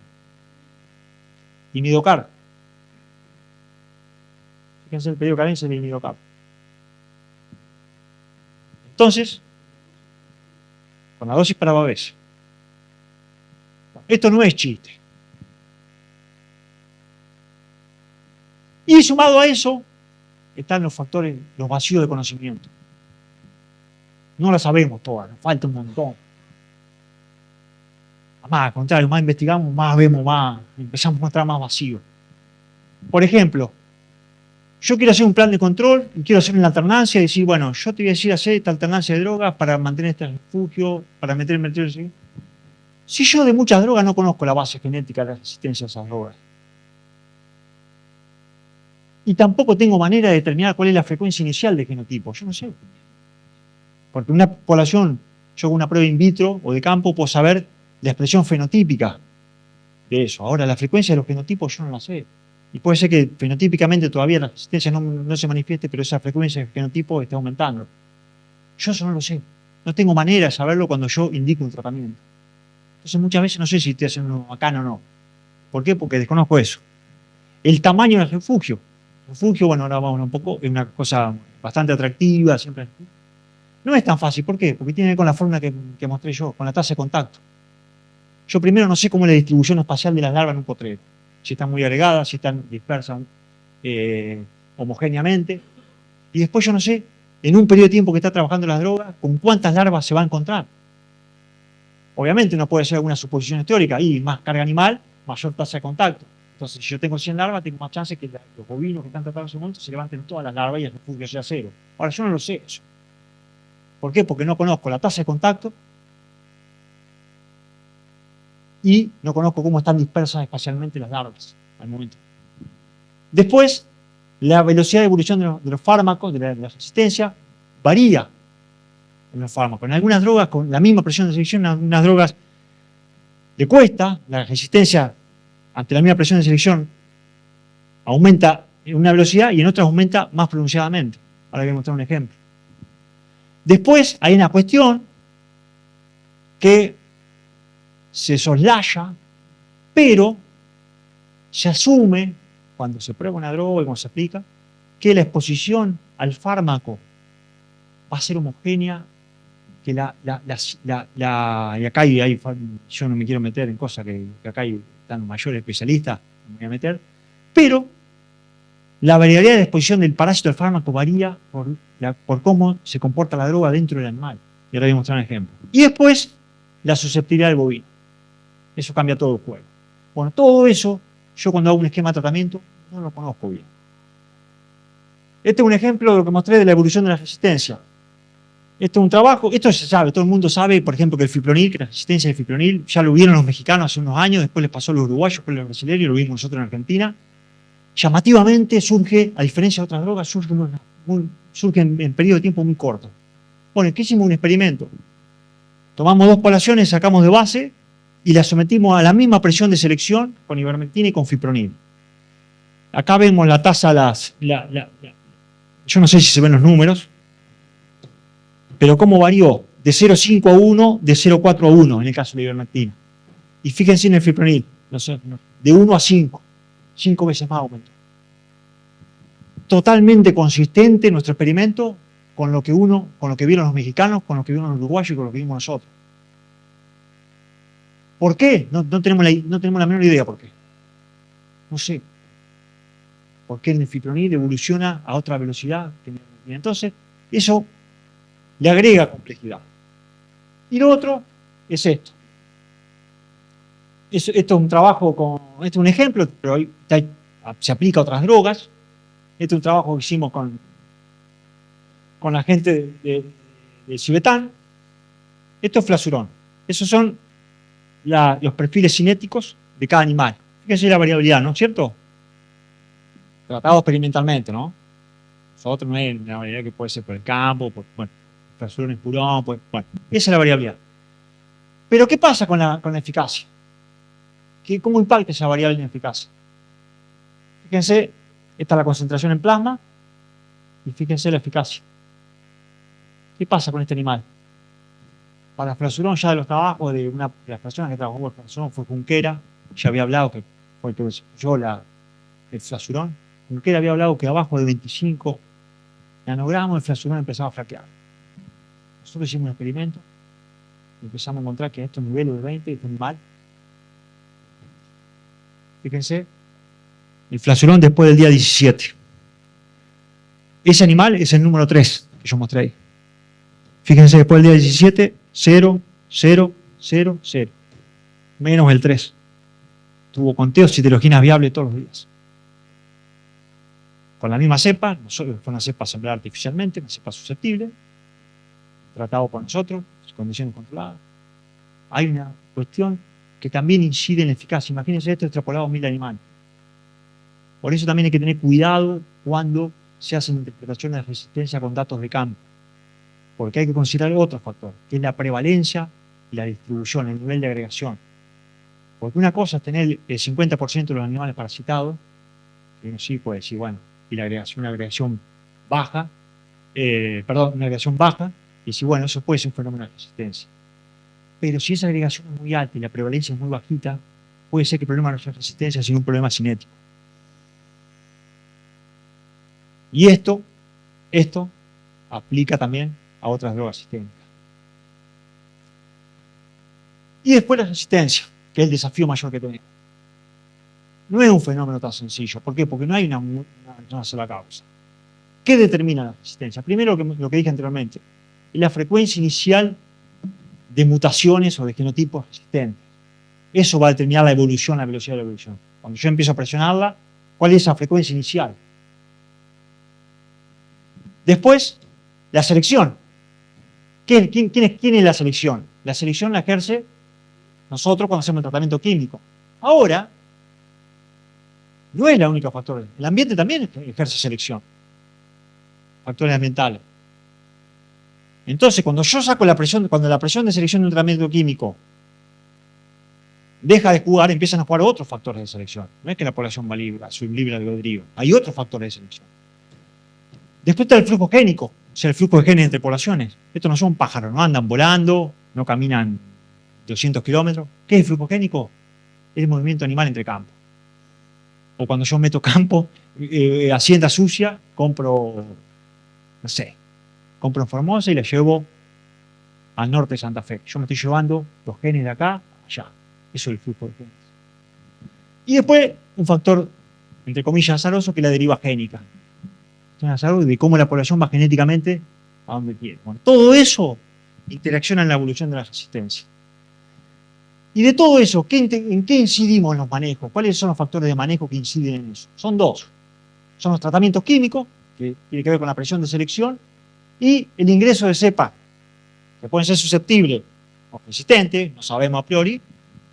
Imidocar. Fíjense el periodo de carencia de imidocar. Entonces, con la dosis para Babés. Esto no es chiste. Y sumado a eso, están los factores, los vacíos de conocimiento. No la sabemos todas, nos falta un montón. Además, al contrario, más investigamos, más vemos, más empezamos a mostrar más vacío. Por ejemplo, yo quiero hacer un plan de control y quiero hacer una alternancia y decir, bueno, yo te voy a decir hacer esta alternancia de drogas para mantener este refugio, para meterme. Si yo de muchas drogas no conozco la base genética de la resistencia a esas drogas, y tampoco tengo manera de determinar cuál es la frecuencia inicial de genotipo, yo no sé. Porque una población, yo hago una prueba in vitro o de campo, puedo saber la expresión fenotípica de eso. Ahora, la frecuencia de los genotipos yo no la sé. Y puede ser que fenotípicamente todavía la resistencia no se manifieste, pero esa frecuencia de genotipo está aumentando. Yo eso no lo sé. No tengo manera de saberlo cuando yo indico un tratamiento. Entonces muchas veces no sé si estoy haciendo bacano o no. ¿Por qué? Porque desconozco eso. El tamaño del refugio. El refugio, bueno, ahora vamos un poco, es una cosa bastante atractiva, siempre. No es tan fácil. ¿Por qué? Porque tiene que ver con la fórmula que mostré yo, con la tasa de contacto. Yo primero no sé cómo es la distribución espacial de las larvas en un potrero. Si están muy agregadas, si están dispersas homogéneamente. Y después yo no sé, en un periodo de tiempo que está trabajando las drogas, con cuántas larvas se va a encontrar. Obviamente uno puede hacer algunas suposiciones teóricas, y más carga animal, mayor tasa de contacto. Entonces, si yo tengo 100 larvas, tengo más chance que los bovinos que están tratados en ese momento se levanten todas las larvas y el refugio sea cero. Ahora, yo no lo sé eso. ¿Por qué? Porque no conozco la tasa de contacto y no conozco cómo están dispersas espacialmente las larvas al momento. Después, la velocidad de evolución de los fármacos, de la resistencia, varía en los fármacos. En algunas drogas, con la misma presión de selección, en algunas drogas le cuesta, la resistencia ante la misma presión de selección aumenta en una velocidad y en otras aumenta más pronunciadamente. Ahora voy a mostrar un ejemplo. Después hay una cuestión que se soslaya, pero se asume, cuando se prueba una droga y cuando se aplica, que la exposición al fármaco va a ser homogénea, que y acá yo no me quiero meter en cosas que acá hay tan mayores especialistas, no me voy a meter, pero la variabilidad de exposición del parásito al fármaco varía por cómo se comporta la droga dentro del animal. Y ahora voy a mostrar un ejemplo. Y después, la susceptibilidad del bovino. Eso cambia todo el juego. Bueno, todo eso, yo cuando hago un esquema de tratamiento, no lo conozco bien. Este es un ejemplo de lo que mostré de la evolución de la resistencia. Este es un trabajo, esto se sabe, todo el mundo sabe, por ejemplo, que el fipronil, que la resistencia del fipronil, ya lo vieron los mexicanos hace unos años, después les pasó a los uruguayos, después a los brasileños, lo vimos nosotros en Argentina. Llamativamente surge, a diferencia de otras drogas, surge en periodo de tiempo muy corto. Bueno, ¿qué hicimos? Un experimento. Tomamos 2 poblaciones, sacamos de base y las sometimos a la misma presión de selección con ivermectina y con fipronil. Acá vemos la tasa, yo no sé si se ven los números, pero cómo varió de 0,5 a 1, de 0,4 a 1 en el caso de la ivermectina. Y fíjense en el fipronil, de 1 a 5. 5 veces más aumentó. Totalmente consistente nuestro experimento con lo que vieron los mexicanos, con lo que vieron los uruguayos y con lo que vimos nosotros. ¿Por qué? No tenemos la menor idea por qué. No sé. ¿Por qué el fipronil evoluciona a otra velocidad? Entonces, eso le agrega complejidad. Y lo otro es esto. Esto es un trabajo este es un ejemplo, pero se aplica a otras drogas. Este es un trabajo que hicimos con la gente de Cibetán. Esto es flasurón. Esos son los perfiles cinéticos de cada animal. Fíjense la variabilidad, ¿no es cierto? Tratado experimentalmente, ¿no? Nosotros no es una variabilidad que puede ser por el campo, flasurón es purón, esa es la variabilidad. Pero ¿qué pasa con la eficacia? ¿Cómo impacta esa variable en eficacia? Fíjense, esta es la concentración en plasma y fíjense la eficacia. ¿Qué pasa con este animal? Para flasurón, ya de los trabajos de las personas que trabajó con flasurón fue Junquera, ya había hablado que fue el que desarrolló el flasurón. Junquera había hablado que abajo de 25 nanogramos el flasurón empezaba a flaquear. Nosotros hicimos un experimento y empezamos a encontrar que estos niveles de 20 es un mal. Fíjense, el flasurón después del día 17. Ese animal es el número 3 que yo mostré ahí. Fíjense, después del día 17, 0, 0, 0, 0. Menos el 3. Tuvo conteos y heterogenas viables todos los días. Con la misma cepa, fue una cepa sembrada artificialmente, una cepa susceptible, tratado por nosotros, condiciones controladas. Hay una cuestión que también incide en la eficacia. Imagínense esto extrapolado a 1000 animales. Por eso también hay que tener cuidado cuando se hacen interpretaciones de resistencia con datos de campo. Porque hay que considerar otro factor, que es la prevalencia y la distribución, el nivel de agregación. Porque una cosa es tener el 50% de los animales parasitados, que uno sí puede decir, bueno, y una agregación baja, y decir, bueno, eso puede ser un fenómeno de resistencia. Pero si esa agregación es muy alta y la prevalencia es muy bajita, puede ser que el problema no sea resistencia, sino un problema cinético. Y esto aplica también a otras drogas sistémicas. Y después la resistencia, que es el desafío mayor que tenemos. No es un fenómeno tan sencillo. ¿Por qué? Porque no hay una sola causa. ¿Qué determina la resistencia? Primero lo que dije anteriormente, es la frecuencia inicial de mutaciones o de genotipos resistentes. Eso va a determinar la evolución, la velocidad de la evolución. Cuando yo empiezo a presionarla, ¿cuál es esa frecuencia inicial? Después, la selección. ¿Quién es la selección? La selección la ejerce nosotros cuando hacemos el tratamiento químico. Ahora, no es el único factor. El ambiente también ejerce selección. Factores ambientales. Entonces, cuando yo saco la presión, cuando la presión de selección de un tratamiento químico deja de jugar, empiezan a jugar otros factores de selección. No es que la población va libre, su libre albedrío. Hay otros factores de selección. Después está el flujo génico, o sea, el flujo de genes entre poblaciones. Estos no son pájaros, no andan volando, no caminan 200 kilómetros. ¿Qué es el flujo génico? Es el movimiento animal entre campos. O cuando yo meto campo, hacienda sucia, compro, no sé, compro en Formosa y la llevo al norte de Santa Fe. Yo me estoy llevando los genes de acá a allá. Eso es el flujo de genes. Y después, un factor, entre comillas, azaroso, que es la deriva génica. De cómo la población va genéticamente a donde quiere. Bueno, todo eso interacciona en la evolución de la resistencia. Y de todo eso, ¿en qué incidimos en los manejos? ¿Cuáles son los factores de manejo que inciden en eso? Son dos. Son los tratamientos químicos, que tiene que ver con la presión de selección, y el ingreso de cepas, que pueden ser susceptibles o resistentes, no sabemos a priori,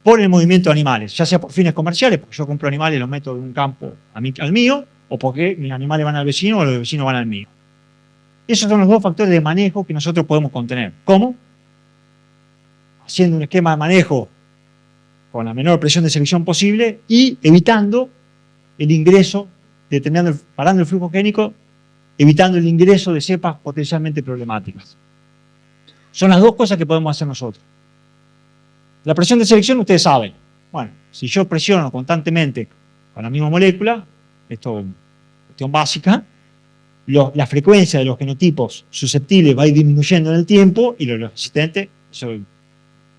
por el movimiento de animales, ya sea por fines comerciales, porque yo compro animales y los meto de un campo al mío, o porque mis animales van al vecino o los vecinos van al mío. Esos son los dos factores de manejo que nosotros podemos contener. ¿Cómo? Haciendo un esquema de manejo con la menor presión de selección posible y evitando el ingreso, parando el flujo génico, evitando el ingreso de cepas potencialmente problemáticas. Son las dos cosas que podemos hacer nosotros. La presión de selección, ustedes saben. Bueno, si yo presiono constantemente con la misma molécula, esto es una cuestión básica, la frecuencia de los genotipos susceptibles va a ir disminuyendo en el tiempo y los resistentes, eso es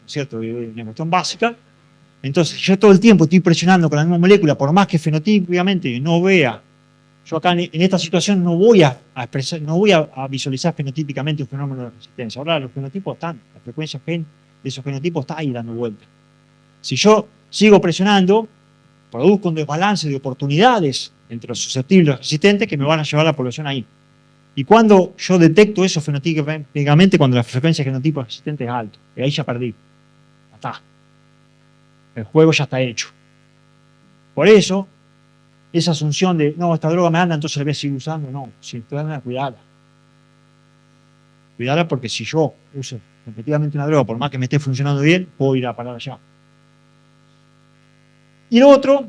cierto, es una cuestión básica. Entonces, yo todo el tiempo estoy presionando con la misma molécula, por más que fenotípicamente no vea, yo acá en esta situación no voy a visualizar fenotípicamente un fenómeno de resistencia. Ahora los fenotipos están, la frecuencia de esos fenotipos está ahí dando vuelta. Si yo sigo presionando, produzco un desbalance de oportunidades entre los susceptibles y los resistentes que me van a llevar a la población ahí. Y cuando yo detecto eso fenotípicamente, cuando la frecuencia de genotipo resistente es alta, y ahí ya perdí. Ya está. El juego ya está hecho. Por eso, esa asunción de, no, esta droga me anda, entonces la voy a seguir usando, no, si te anda, cuidala. Cuidala porque si yo uso repetidamente una droga, por más que me esté funcionando bien, puedo ir a parar allá. Y lo otro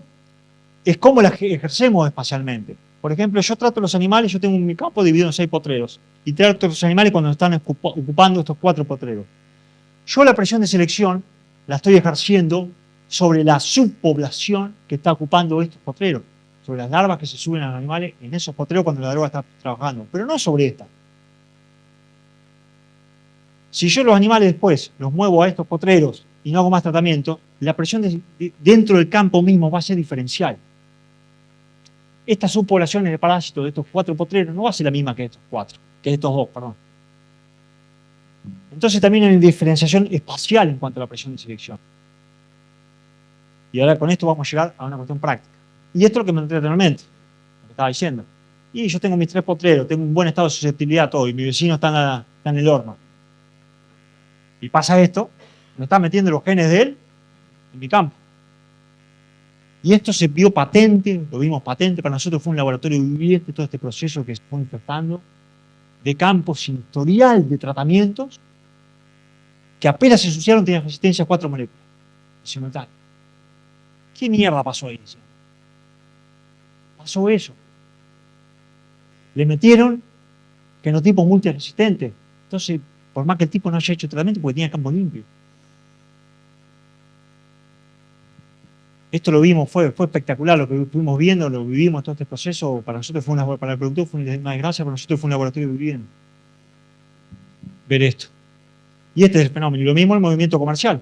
es cómo la ejercemos espacialmente. Por ejemplo, yo trato a los animales, yo tengo mi campo dividido en 6 potreros, y trato a los animales cuando están ocupando estos 4 potreros. Yo la presión de selección la estoy ejerciendo sobre la subpoblación que está ocupando estos potreros, sobre las larvas que se suben a los animales en esos potreros cuando la droga está trabajando, pero no sobre esta. Si yo los animales después los muevo a estos potreros y no hago más tratamiento, la presión dentro del campo mismo va a ser diferencial. Estas subpoblaciones de parásitos de estos 4 potreros no va a ser la misma que estos 2, perdón. Entonces también hay una diferenciación espacial en cuanto a la presión de selección. Y ahora con esto vamos a llegar a una cuestión práctica. Y esto es lo que me entré anteriormente, lo que estaba diciendo. Y yo tengo mis 3 potreros, tengo un buen estado de susceptibilidad todo, y mi vecino está en el horno. Y pasa esto, me está metiendo los genes de él en mi campo. Y esto se vio patente, lo vimos patente, para nosotros fue un laboratorio viviente todo este proceso que se fue infectando de campos sin historial de tratamientos que apenas se ensuciaron tenían resistencia a 4 moléculas simultáneas. ¿Qué mierda pasó ahí? Pasó eso. Le metieron genotipos multiresistentes. Entonces, por más que el tipo no haya hecho tratamiento, porque tenía campo limpio. Esto lo vimos, fue espectacular lo que estuvimos viendo, lo vivimos todo este proceso. Para nosotros para el productor fue una desgracia, para nosotros fue un laboratorio viviendo. Ver esto. Y este es el fenómeno. Y lo mismo el movimiento comercial.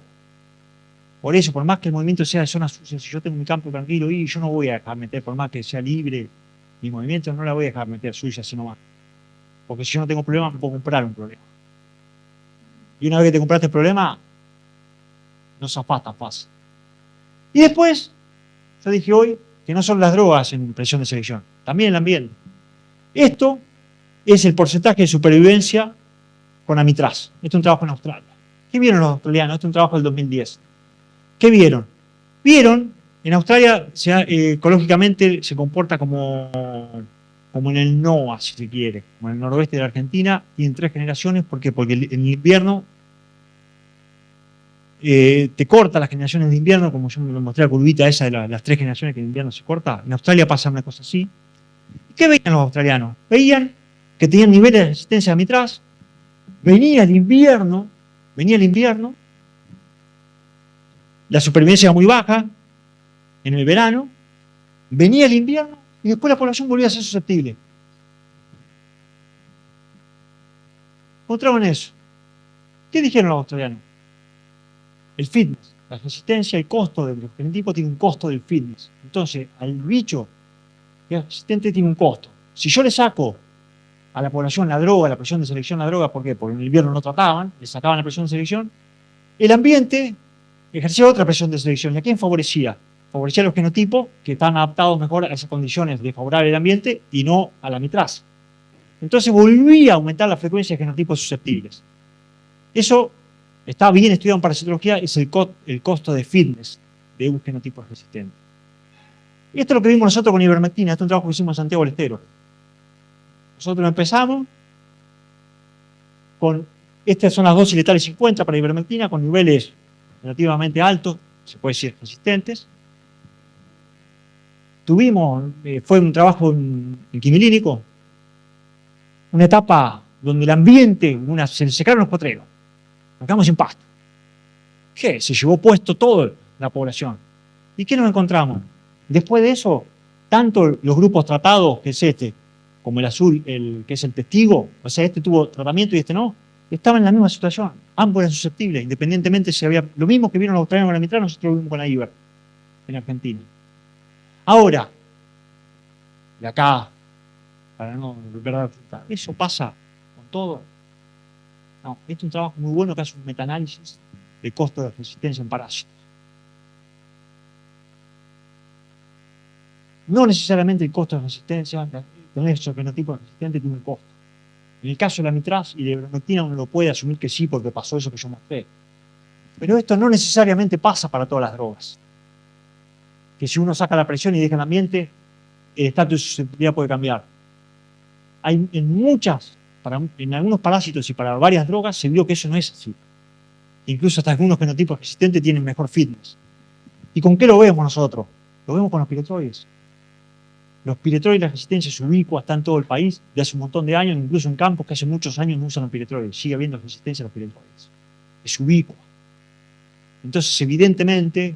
Por eso, por más que el movimiento sea de zona sucia, si yo tengo mi campo tranquilo y yo no voy a dejar meter, por más que sea libre, mi movimiento no la voy a dejar meter suya, sino más. Porque si yo no tengo problema, me puedo comprar un problema. Y una vez que te compraste el problema, no zafás tan fácil. Y después, yo dije hoy que no son las drogas en presión de selección, también el ambiente. Esto es el porcentaje de supervivencia con amitraz. Esto es un trabajo en Australia. ¿Qué vieron los australianos? Esto es un trabajo del 2010. ¿Qué vieron? Vieron, en Australia ecológicamente se comporta como en el NOA, si se quiere, como en el noroeste de la Argentina, y en 3 generaciones. ¿Por qué? Porque en el invierno te corta las generaciones de invierno, como yo me lo mostré la curvita esa de las 3 generaciones que en invierno se corta. En Australia pasa una cosa así. ¿Qué veían los australianos? Veían que tenían niveles de resistencia a amitraz. Venía el invierno, la supervivencia era muy baja en el verano, venía el invierno y después la población volvía a ser susceptible. Encontraron eso. ¿Qué dijeron los australianos? El fitness, la resistencia, el costo del genotipo tiene un costo del fitness. Entonces, al bicho que es resistente tiene un costo. Si yo le saco a la población la droga, la presión de selección, la droga, ¿por qué? Porque en el invierno no trataban, le sacaban la presión de selección, el ambiente ejercía otra presión de selección. ¿Y a quién favorecía? Favorecía a los genotipos que están adaptados mejor a esas condiciones de favorable al ambiente y no a la amitraz. Entonces volvía a aumentar la frecuencia de genotipos susceptibles. Eso está bien estudiado en parasitología, es el costo de fitness de un genotipo resistente. Y esto es lo que vimos nosotros con ivermectina. Este es un trabajo que hicimos en Santiago del Estero. Nosotros empezamos con, estas son las dosis letales 50 para ivermectina, con niveles relativamente altos, se puede decir resistentes. Tuvimos, fue un trabajo en quimilínico, una etapa donde el ambiente, se secaron los potreros, nos quedamos sin pasto. ¿Qué? Se llevó puesto toda la población. ¿Y qué nos encontramos? Después de eso, tanto los grupos tratados, que es este, como el azul, que es el testigo, o sea, este tuvo tratamiento y este no, estaban en la misma situación. Ambos eran susceptibles, independientemente si había. Lo mismo que vieron los australianos con la amitraz, nosotros lo vimos con la Iber en Argentina. Ahora, de acá, para no volver, eso pasa con todo. No, este es un trabajo muy bueno que hace un metaanálisis de costo de resistencia en parásitos. No necesariamente el costo de resistencia, tener esos genotipos resistentes tiene un costo. En el caso de la amitraz y de ivermectina uno lo puede asumir que sí porque pasó eso que yo mostré. Pero esto no necesariamente pasa para todas las drogas. Que si uno saca la presión y deja el ambiente, el estatus de susceptibilidad puede cambiar. Hay en algunos parásitos y para varias drogas se vio que eso no es así. Incluso hasta algunos genotipos resistentes tienen mejor fitness. ¿Y con qué lo vemos nosotros? Lo vemos con los piretroides. Los piretroides, la resistencia es ubicua, está en todo el país de hace un montón de años, incluso en campos que hace muchos años no usan los piretroides. Sigue habiendo resistencia a los piretroides. Es ubicua. Entonces, evidentemente,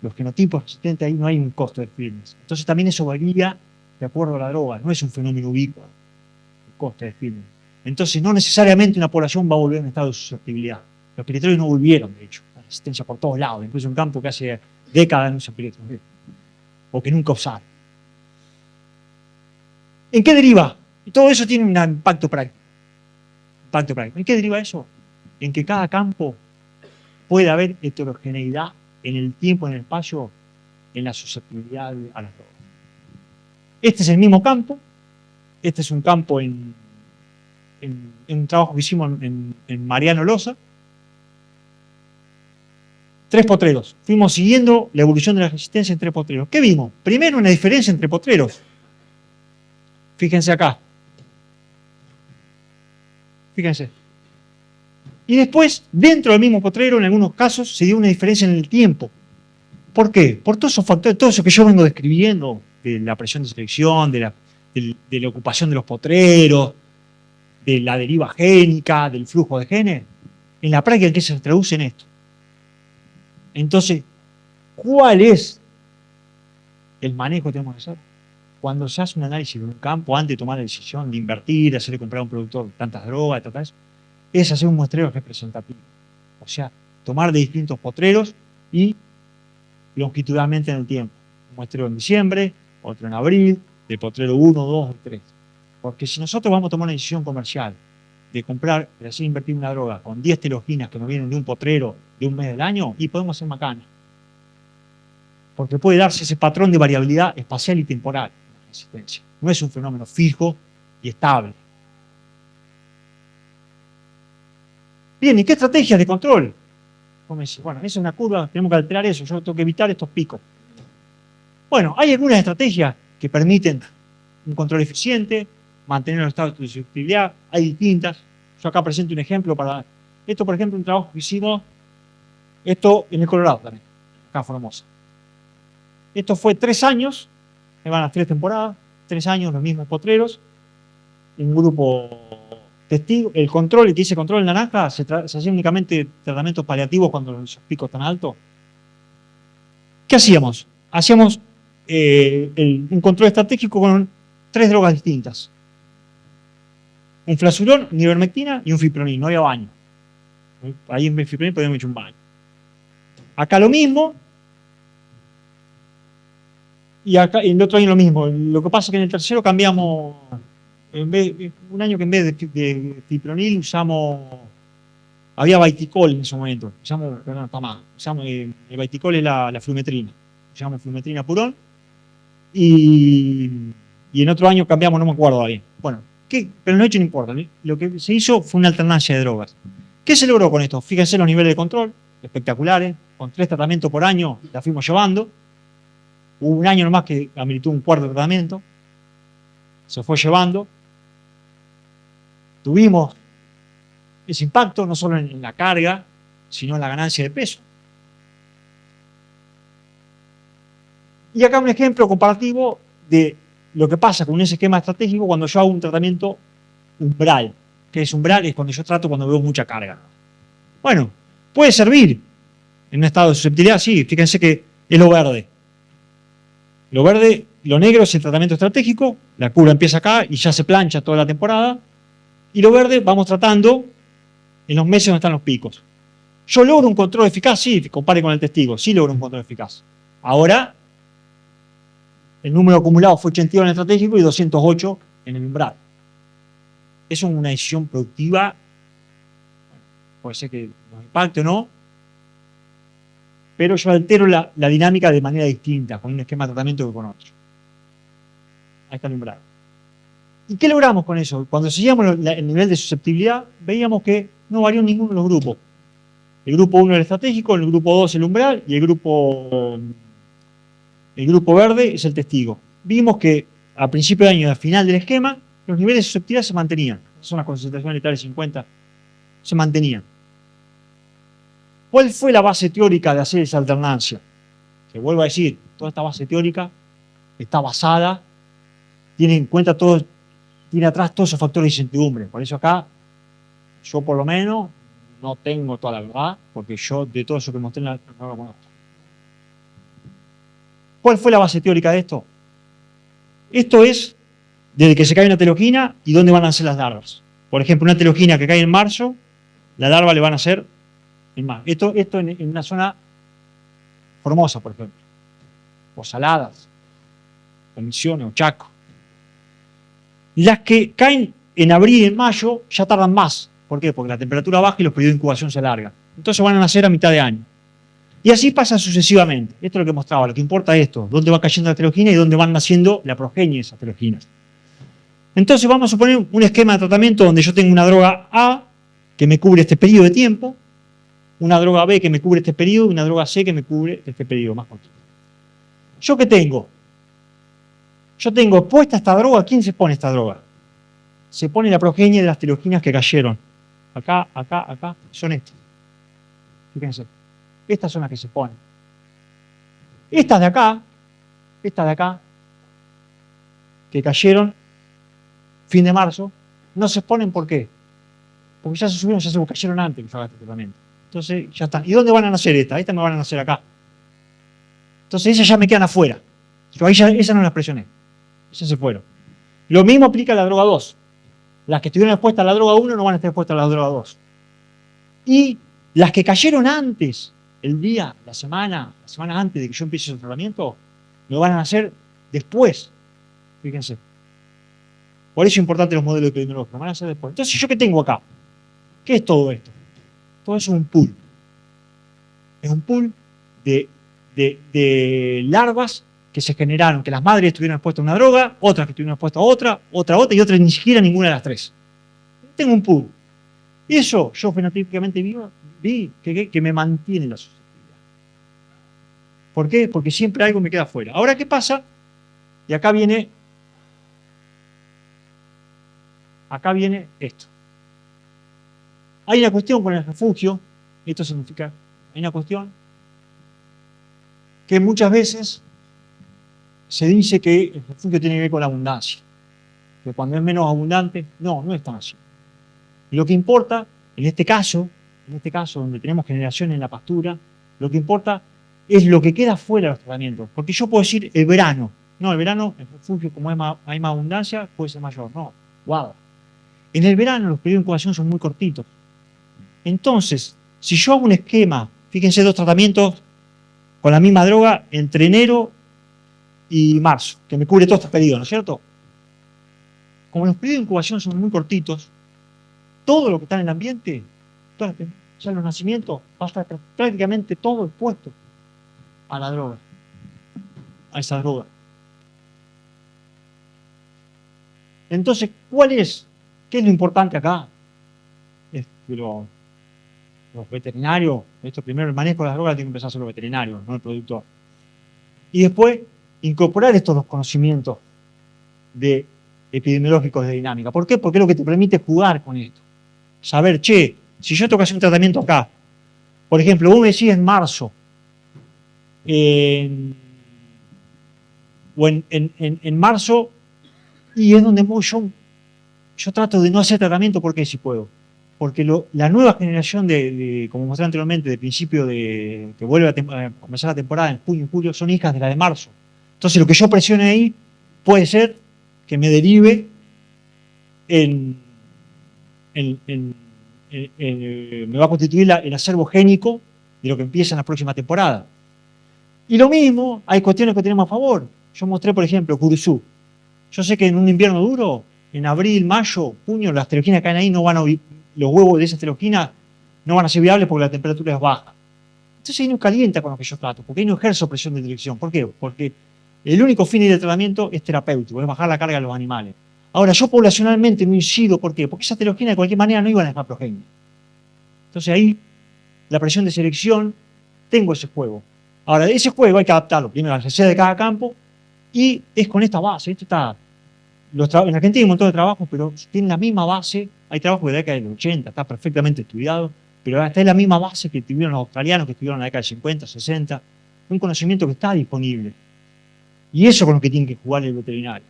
los genotipos resistentes ahí no hay un costo de fitness. Entonces, también eso varía de acuerdo a la droga. No es un fenómeno ubicuo el coste de fitness. Entonces, no necesariamente una población va a volver en estado de susceptibilidad. Los piretroides no volvieron, de hecho. La resistencia por todos lados, incluso en campo que hace décadas no usan piretroides. O que nunca usaron. ¿En qué deriva? Y todo eso tiene un impacto práctico. ¿En qué deriva eso? En que cada campo puede haber heterogeneidad en el tiempo, en el espacio, en la susceptibilidad a las drogas. Este es el mismo campo. Este es un campo en un trabajo que hicimos en Mariano Loza. 3 potreros. Fuimos siguiendo la evolución de la resistencia en 3 potreros. ¿Qué vimos? Primero, una diferencia entre potreros. Fíjense acá. Fíjense. Y después, dentro del mismo potrero, en algunos casos, se dio una diferencia en el tiempo. ¿Por qué? Por todos esos factores, todo eso que yo vengo describiendo, de la presión de selección, de la ocupación de los potreros, de la deriva génica, del flujo de genes. En la práctica, ¿qué se traduce en esto? Entonces, ¿cuál es el manejo que tenemos que hacer? Cuando se hace un análisis de un campo, antes de tomar la decisión de invertir, hacerle comprar a un productor tantas drogas, todo eso, es hacer un muestreo representativo. O sea, tomar de distintos potreros y longitudinalmente en el tiempo. Un muestreo en diciembre, otro en abril, del potrero 1, 2 y 3. Porque si nosotros vamos a tomar una decisión comercial de comprar, de hacer invertir una droga con 10 teloginas que nos vienen de un potrero de un mes del año, y podemos hacer macana. Porque puede darse ese patrón de variabilidad espacial y temporal en la resistencia. No es un fenómeno fijo y estable. Bien, ¿y qué estrategias de control? Bueno, esa es una curva, tenemos que alterar eso, yo tengo que evitar estos picos. Bueno, hay algunas estrategias que permiten un control eficiente, mantener los estados de susceptibilidad, hay distintas. Yo acá presento un ejemplo para... Esto, por ejemplo, un trabajo que hicimos, esto en el Colorado también, acá en Formosa. Esto fue 3 años, me van a 3 temporadas, 3 años los mismos potreros, un grupo testigo, el control, el que dice control en naranja, se hacía únicamente tratamientos paliativos cuando esos picos tan altos. ¿Qué hacíamos? Hacíamos un control estratégico con 3 drogas distintas. Un flasurón, una ivermectina y un fipronil, no había baño. Ahí en fipronil podíamos echar un baño. Acá lo mismo, y acá en el otro año lo mismo. Lo que pasa es que en el tercero cambiamos, un año que en vez de fipronil usamos, había baiticol en ese momento, usamos el baiticol es la flumetrina, usamos flumetrina purón, y en otro año cambiamos, no me acuerdo bien. Bueno, pero no, no importa, lo que se hizo fue una alternancia de drogas. ¿Qué se logró con esto? Fíjense los niveles de control, espectaculares, con 3 tratamientos por año la fuimos llevando. Hubo un año nomás que ameritó un 4.º tratamiento, se fue llevando. Tuvimos ese impacto no solo en la carga, sino en la ganancia de peso. Y acá un ejemplo comparativo de lo que pasa con ese esquema estratégico cuando yo hago un tratamiento umbral. ¿Qué es umbral? Es cuando yo trato cuando veo mucha carga. Bueno, puede servir en un estado de susceptibilidad, sí, fíjense que es lo verde. Lo verde, lo negro es el tratamiento estratégico, la curva empieza acá y ya se plancha toda la temporada. Y lo verde vamos tratando en los meses donde están los picos. ¿Yo logro un control eficaz? Sí, compare con el testigo, sí logro un control eficaz. Ahora, el número acumulado fue 82 en el estratégico y 208 en el umbral. Eso es una decisión productiva, puede ser que nos impacte o no, pero yo altero la dinámica de manera distinta, con un esquema de tratamiento que con otro. Ahí está el umbral. ¿Y qué logramos con eso? Cuando seguíamos el nivel de susceptibilidad, veíamos que no varió ninguno de los grupos. El grupo 1 era el estratégico, el grupo 2 el umbral y el grupo verde es el testigo. Vimos que a principio de año y al final del esquema, los niveles de susceptibilidad se mantenían. Son las concentraciones letales 50, se mantenían. ¿Cuál fue la base teórica de hacer esa alternancia? Que vuelvo a decir, toda esta base teórica está basada, tiene en cuenta todo, tiene atrás todos esos factores de incertidumbre. Por eso acá, yo por lo menos, no tengo toda la verdad, porque yo de todo eso que mostré no lo conozco. ¿Cuál fue la base teórica de esto? Esto es desde que se cae una telogina y dónde van a nacer las larvas. Por ejemplo, una telogina que cae en marzo, la larva le van a hacer en marzo. Esto en una zona Formosa, por ejemplo, o Saladas, o Misiones, o Chaco. Las que caen en abril y en mayo ya tardan más. ¿Por qué? Porque la temperatura baja y los periodos de incubación se alargan. Entonces van a nacer a mitad de año. Y así pasa sucesivamente. Esto es lo que mostraba. Lo que importa es esto. Dónde va cayendo la telogina y dónde van naciendo la progenie de esas teloginas. Entonces vamos a suponer un esquema de tratamiento donde yo tengo una droga A que me cubre este periodo de tiempo, una droga B que me cubre este periodo y una droga C que me cubre este periodo más corto. ¿Yo qué tengo? Yo tengo expuesta esta droga. ¿Quién se pone esta droga? Se pone la progenie de las teloginas que cayeron. Acá, acá, acá. Son estas. Fíjense. Estas son las que se ponen. Estas de acá, que cayeron fin de marzo, no se exponen. ¿Por qué? Porque ya se subieron, ya se cayeron antes que yo haga este tratamiento. Entonces ya están. ¿Y dónde van a nacer estas? Estas me van a nacer acá. Entonces esas ya me quedan afuera. Yo ahí ya, esas no las presioné. Esas se fueron. Lo mismo aplica a la droga 2. Las que estuvieron expuestas a la droga 1 no van a estar expuestas a la droga 2. Y las que cayeron antes, el día, la semana antes de que yo empiece el tratamiento, me van a nacer después. Fíjense. Por eso es importante los modelos epidemiológicos. Van a ser después. Entonces, ¿yo qué tengo acá? ¿Qué es todo esto? Todo eso es un pool. Es un pool de larvas que se generaron, que las madres estuvieron expuestas a una droga, otras que estuvieron expuestas a otra y otras ni siquiera ninguna de las tres. Tengo un pool. Y eso yo fenotípicamente vi que me mantiene la susceptibilidad. ¿Por qué? Porque siempre algo me queda afuera. Ahora, ¿qué pasa? Y acá viene esto. Hay una cuestión con el refugio, esto significa, hay una cuestión que muchas veces se dice que el refugio tiene que ver con la abundancia, que cuando es menos abundante, no es tan así. Y lo que importa, en este caso donde tenemos generación en la pastura, lo que importa es lo que queda fuera de los tratamientos. Porque yo puedo decir el verano, el refugio, como hay más abundancia, puede ser mayor. No, guau. En el verano los periodos de incubación son muy cortitos. Entonces, si yo hago un esquema, fíjense, 2 tratamientos con la misma droga entre enero y marzo, que me cubre todos estos periodos, ¿no es cierto? Como los periodos de incubación son muy cortitos, todo lo que está en el ambiente, ya los nacimientos, va a estar prácticamente todo expuesto a la droga, a esa droga. Entonces, ¿qué es lo importante acá? Es que los veterinarios, primero el manejo de las drogas tiene que empezar a hacer los veterinarios, no el productor. Y después, incorporar estos dos conocimientos epidemiológicos de dinámica. ¿Por qué? Porque es lo que te permite jugar con esto. Saber, si yo tengo que hacer un tratamiento acá, por ejemplo, vos me decís en marzo, en marzo, y es donde yo trato de no hacer tratamiento, ¿por qué si puedo? Porque la nueva generación como mostré anteriormente, de principio que vuelve a comenzar la temporada en junio y julio, son hijas de la de marzo. Entonces lo que yo presione ahí puede ser que me derive me va a constituir el acervo génico de lo que empieza en la próxima temporada. Y lo mismo, hay cuestiones que tenemos a favor. Yo mostré, por ejemplo, Curuzú. Yo sé que en un invierno duro, en abril, mayo, junio, las teloginas que caen ahí los huevos de esas teloginas no van a ser viables porque la temperatura es baja. Entonces ahí no calienta con lo que yo trato, porque ahí no ejerzo presión de dirección. ¿Por qué? Porque el único fin del tratamiento es terapéutico, es bajar la carga de los animales. Ahora, yo poblacionalmente no incido, ¿por qué? Porque esas teloginas de cualquier manera no iban a dejar progenie. Entonces ahí, la presión de selección, tengo ese juego. Ahora, ese juego hay que adaptarlo primero a la necesidad de cada campo y es con esta base. En Argentina hay un montón de trabajos, pero tienen la misma base. Hay trabajos de la década del 80, está perfectamente estudiado, pero esta es la misma base que tuvieron los australianos, que estuvieron en la década del 50, 60. Un conocimiento que está disponible. Y eso con lo que tiene que jugar el veterinario,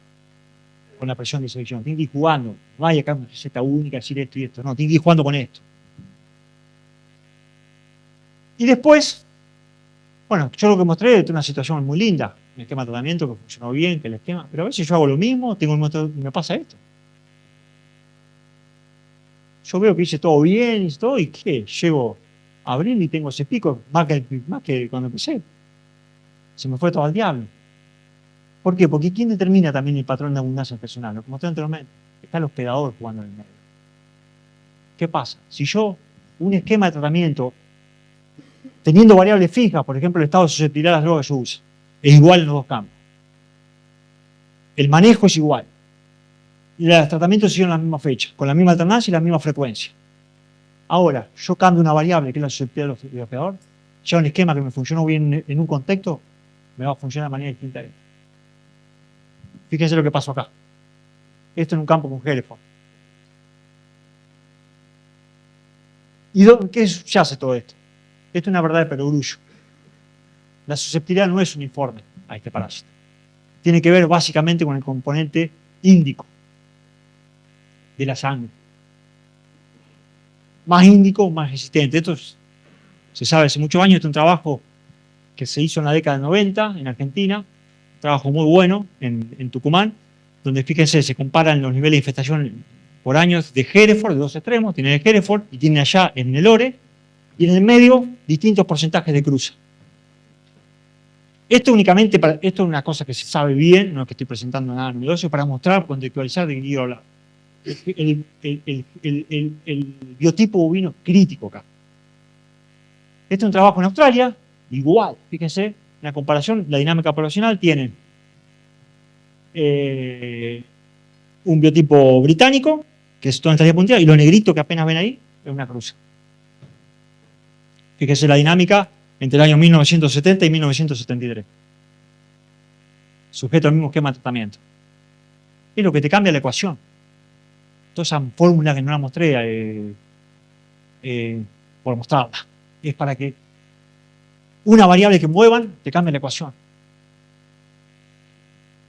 con la presión de selección. Tiene que ir jugando. No hay acá una receta única, decir esto y esto. No, tiene que ir jugando con esto. Y después, bueno, yo lo que mostré es una situación muy linda. Un esquema de tratamiento que funcionó bien, que el esquema. Pero a veces yo hago lo mismo, tengo el método y me pasa esto. Yo veo que hice todo bien, y ¿qué? Llego a abril y tengo ese pico, más que cuando empecé. Se me fue todo al diablo. ¿Por qué? Porque ¿quién determina también el patrón de abundancia personal? Lo que mostré anteriormente. Está el hospedador jugando en el medio. ¿Qué pasa? Si yo, un esquema de tratamiento, teniendo variables fijas, por ejemplo, el estado de susceptibilidad a las drogas que yo uso, es igual en los dos campos. El manejo es igual. Y los tratamientos siguen la misma fecha, con la misma alternancia y la misma frecuencia. Ahora, yo cambio una variable que es la susceptibilidad del hospedador, ya un esquema que me funcionó bien en un contexto, me va a funcionar de manera distinta a esto. Fíjense lo que pasó acá. Esto en un campo con Hereford. ¿Y qué subyace todo esto? Esto es una verdad de perogrullo. La susceptibilidad no es uniforme a este parásito. Tiene que ver básicamente con el componente índico de la sangre. Más índico, más resistente. Esto se sabe hace muchos años. Este es un trabajo que se hizo en la década del 90 en Argentina. Un trabajo muy bueno en Tucumán, donde fíjense, se comparan los niveles de infestación por años de Hereford, de dos extremos. Tiene el Hereford y tiene allá en el Ore, y en el medio distintos porcentajes de cruza. Esto únicamente, esto es una cosa que se sabe bien, no es que estoy presentando nada novedoso, para mostrar, contextualizar de qué quiero hablar. El biotipo bovino es crítico acá. Este es un trabajo en Australia, igual, fíjense, una comparación, la dinámica poblacional tiene un biotipo británico, que es toda esta diapositiva, y lo negrito que apenas ven ahí es una cruza. Fíjense la dinámica entre el año 1970 y 1973. Sujeto al mismo esquema de tratamiento. Es lo que te cambia la ecuación. Toda esa fórmula que no la mostré por mostrarla. Es para que una variable que muevan te cambie la ecuación.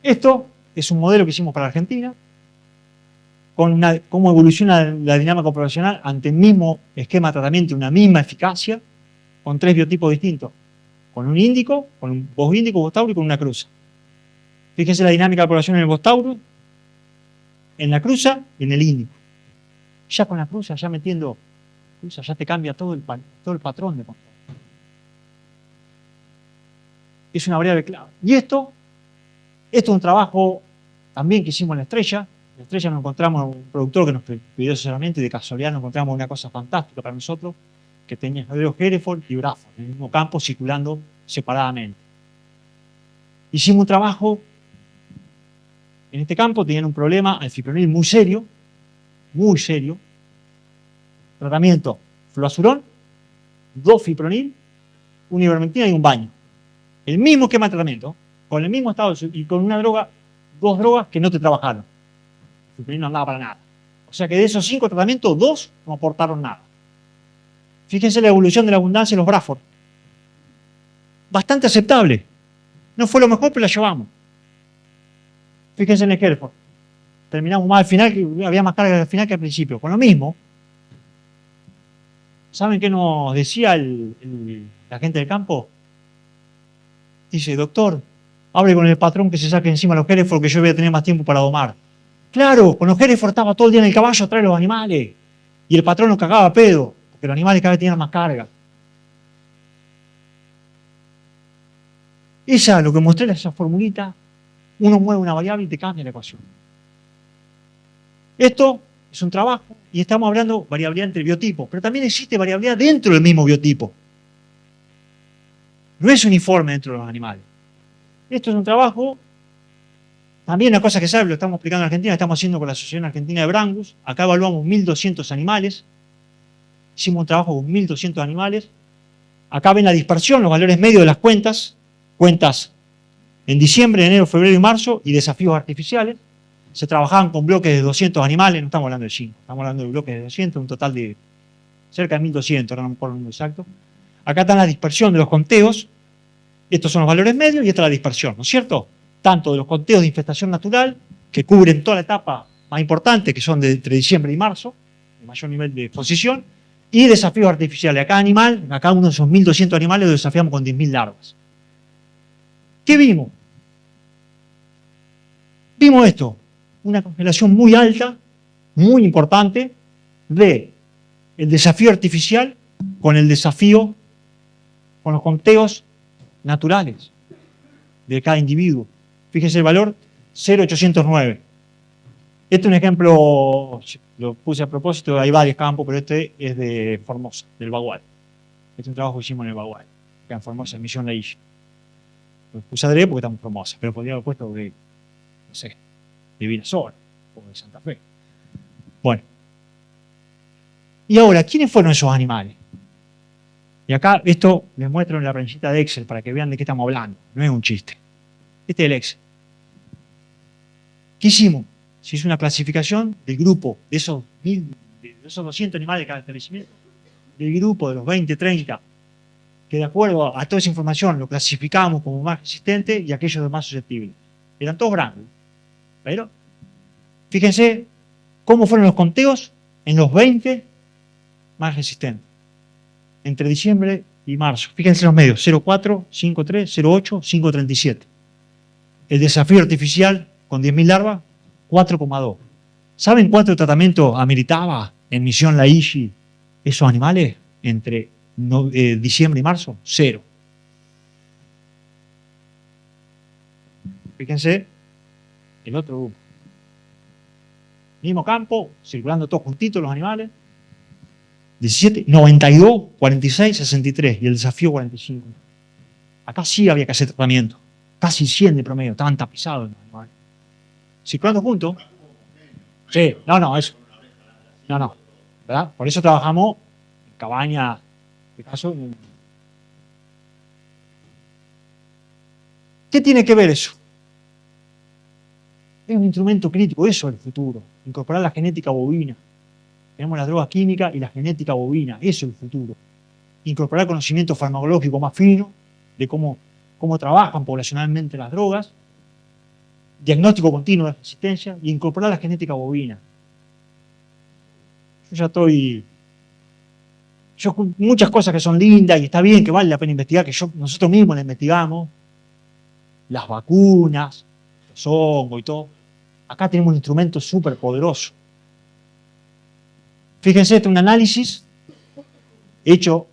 Esto es un modelo que hicimos para Argentina, con cómo evoluciona la dinámica poblacional ante el mismo esquema de tratamiento, una misma eficacia, con 3 biotipos distintos. Con un índico, con un bosíndico, bostauro y con una cruza. Fíjense la dinámica de población en el bostauro, en la cruza y en el índico. Ya con la cruza, ya metiendo cruza, ya te cambia todo el patrón de control. Es una variable clave. Y esto es un trabajo también que hicimos en La Estrella. En La Estrella nos encontramos un productor que nos pidió asesoramiento y de casualidad nos encontramos una cosa fantástica para nosotros, que tenía Hereford y Braford en el mismo campo circulando separadamente. Hicimos un trabajo en este campo, tenían un problema al fipronil muy serio, tratamiento fluazurón, 2 fipronil, una ivermectina y un baño. El mismo esquema de tratamiento, con el mismo estado y con una droga, 2 drogas que no te trabajaron. El fipronil no andaba para nada. O sea que de esos 5 tratamientos, 2 no aportaron nada. Fíjense la evolución de la abundancia en los Braford. Bastante aceptable. No fue lo mejor, pero la llevamos. Fíjense en el Hereford. Terminamos más al final, que había más carga al final que al principio. Con lo mismo, ¿saben qué nos decía la gente del campo? Dice, doctor, hable con el patrón que se saque encima los Hereford, que yo voy a tener más tiempo para domar. Claro, con los Hereford estaba todo el día en el caballo atrás de los animales. Y el patrón nos cagaba a pedo, porque los animales cada vez tenían más carga. Esa, lo que mostré, esa formulita, uno mueve una variable y te cambia la ecuación. Esto es un trabajo y estamos hablando de variabilidad entre biotipos, pero también existe variabilidad dentro del mismo biotipo. No es uniforme dentro de los animales. Esto es un trabajo, también una cosa que sabe, lo estamos explicando en Argentina, estamos haciendo con la Asociación Argentina de Brangus. Acá evaluamos 1.200 animales. Hicimos un trabajo con 1.200 animales. Acá ven la dispersión, los valores medios de las cuentas en diciembre, enero, febrero y marzo, y desafíos artificiales. Se trabajaban con bloques de 200 animales, no estamos hablando de 5, estamos hablando de bloques de 200, un total de cerca de 1.200, ahora no me acuerdo el número exacto. Acá está la dispersión de los conteos, estos son los valores medios y esta es la dispersión, ¿no es cierto? Tanto de los conteos de infestación natural, que cubren toda la etapa más importante, que son de entre diciembre y marzo, el mayor nivel de exposición, y desafíos artificiales. A cada animal, a cada uno de esos 1.200 animales, lo desafiamos con 10.000 larvas. ¿Qué vimos? Vimos esto, una correlación muy alta, muy importante, de el desafío artificial con el desafío, con los conteos naturales de cada individuo. Fíjense el valor, 0,809. Este es un ejemplo, lo puse a propósito, hay varios campos, pero este es de Formosa, del Bagual. Este es un trabajo que hicimos en el Bagual, acá en Formosa, en Misión La Isla. Lo puse adrede porque estamos en Formosa, pero podría haber puesto de, no sé, de Virasol o de Santa Fe. Bueno. Y ahora, ¿quiénes fueron esos animales? Y acá esto les muestro en la planillita de Excel para que vean de qué estamos hablando. No es un chiste. Este es el Excel. ¿Qué hicimos? Se hizo una clasificación del grupo de esos 200 animales de cada establecimiento, del grupo de los 20, 30, que de acuerdo a toda esa información lo clasificamos como más resistente y aquellos de más susceptibles. Eran todos grandes. Pero, fíjense cómo fueron los conteos en los 20 más resistentes. Entre diciembre y marzo. Fíjense los medios, 0,4, 5,3, 0,8, 5,37. El desafío artificial con 10.000 larvas, 4,2. ¿Saben cuánto tratamiento ameritaba en Misión La Isla esos animales entre diciembre y marzo? 0. Fíjense, el otro grupo. Mismo campo, circulando todos juntitos los animales. 17, 92, 46, 63 y el desafío 45. Acá sí había que hacer tratamiento. Casi 100 de promedio, estaban tapizados los animales. Circulando juntos. Sí, no, eso. No, ¿verdad? Por eso trabajamos en cabaña, en caso. ¿Qué tiene que ver eso? Es un instrumento crítico, eso es el futuro. Incorporar la genética bovina. Tenemos la droga química y la genética bovina, eso es el futuro. Incorporar conocimiento farmacológico más fino de cómo trabajan poblacionalmente las drogas, diagnóstico continuo de resistencia y incorporar la genética bovina. Muchas cosas que son lindas y está bien, que vale la pena investigar, que nosotros mismos las investigamos, las vacunas, los hongos y todo. Acá tenemos un instrumento súper poderoso. Fíjense, este es un análisis hecho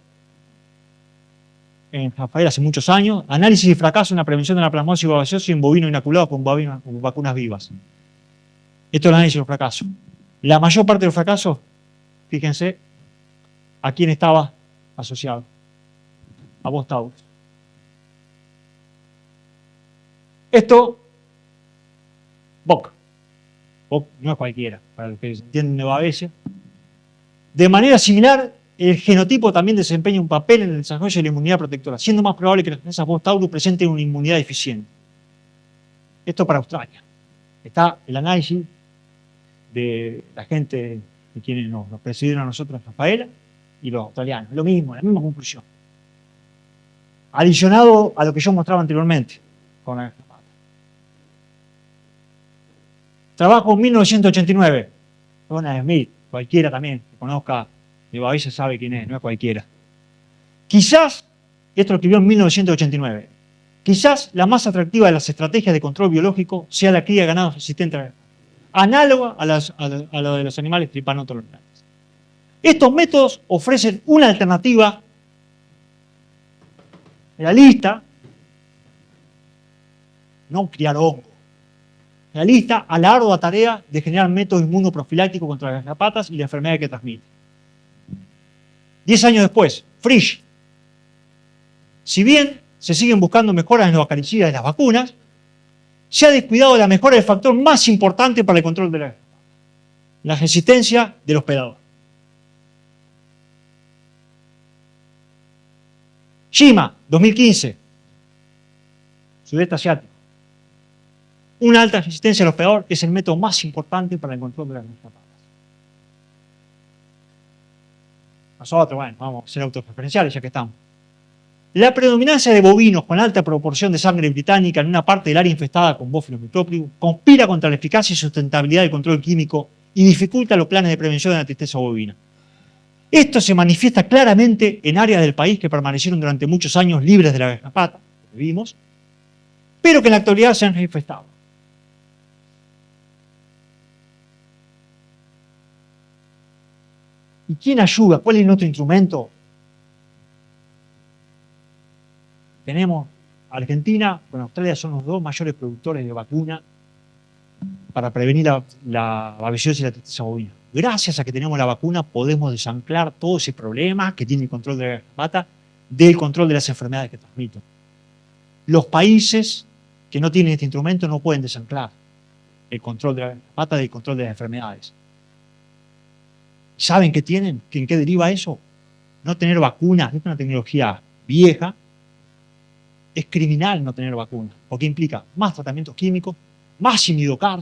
en Rafael hace muchos años. Análisis y fracaso en la prevención de la plasmosis babesiosa en bovino inoculado con vacunas vivas. Esto es el análisis de los fracasos. La mayor parte de los fracasos, fíjense, ¿a quién estaba asociado? A Bos Taurus. Esto, Boc no es cualquiera, para los que entienden de babesia. De manera similar, el genotipo también desempeña un papel en el desarrollo de la inmunidad protectora, siendo más probable que las defensas Bos Taurus presenten una inmunidad deficiente. Esto para Australia. Está el análisis de la gente de quienes nos presidieron a nosotros, Rafaela, y los australianos. Lo mismo, la misma conclusión. Adicionado a lo que yo mostraba anteriormente con la garrapata. Trabajo en 1989. Donald Smith, cualquiera también que conozca de babesia sabe quién es, no es cualquiera. Quizás, esto lo escribió en 1989, quizás la más atractiva de las estrategias de control biológico sea la cría de ganado resistente, análoga a la de los animales tripanotolerantes. Estos métodos ofrecen una alternativa realista, no criar hongo, realista a la ardua tarea de generar métodos inmunoprofilácticos contra las garrapatas y la enfermedad que transmiten. 10 años después, Frisch. Si bien se siguen buscando mejoras en los acaricidas de las vacunas, se ha descuidado de la mejora del factor más importante para el control de la resistencia del hospedador. Shima, 2015, sudeste asiático. Una alta resistencia al hospedador es el método más importante para el control de las garrapatas. Nosotros, bueno, vamos a ser autorreferenciales ya que estamos. La predominancia de bovinos con alta proporción de sangre británica en una parte del área infestada con Bófilos micróplicos conspira contra la eficacia y sustentabilidad del control químico y dificulta los planes de prevención de la tristeza bovina. Esto se manifiesta claramente en áreas del país que permanecieron durante muchos años libres de la garrapata, que vimos, pero que en la actualidad se han reinfestado. ¿Y quién ayuda? ¿Cuál es nuestro instrumento? Tenemos Argentina con Australia, son los dos mayores productores de vacuna para prevenir la babesiosis y la tristeza bovina. Gracias a que tenemos la vacuna podemos desanclar todo ese problema que tiene el control de la garrapata del control de las enfermedades que transmiten. Los países que no tienen este instrumento no pueden desanclar el control de la garrapata del control de las enfermedades. ¿Saben qué tienen? ¿En qué deriva eso? No tener vacunas, es una tecnología vieja. Es criminal no tener vacunas, porque implica más tratamientos químicos, más imidocard,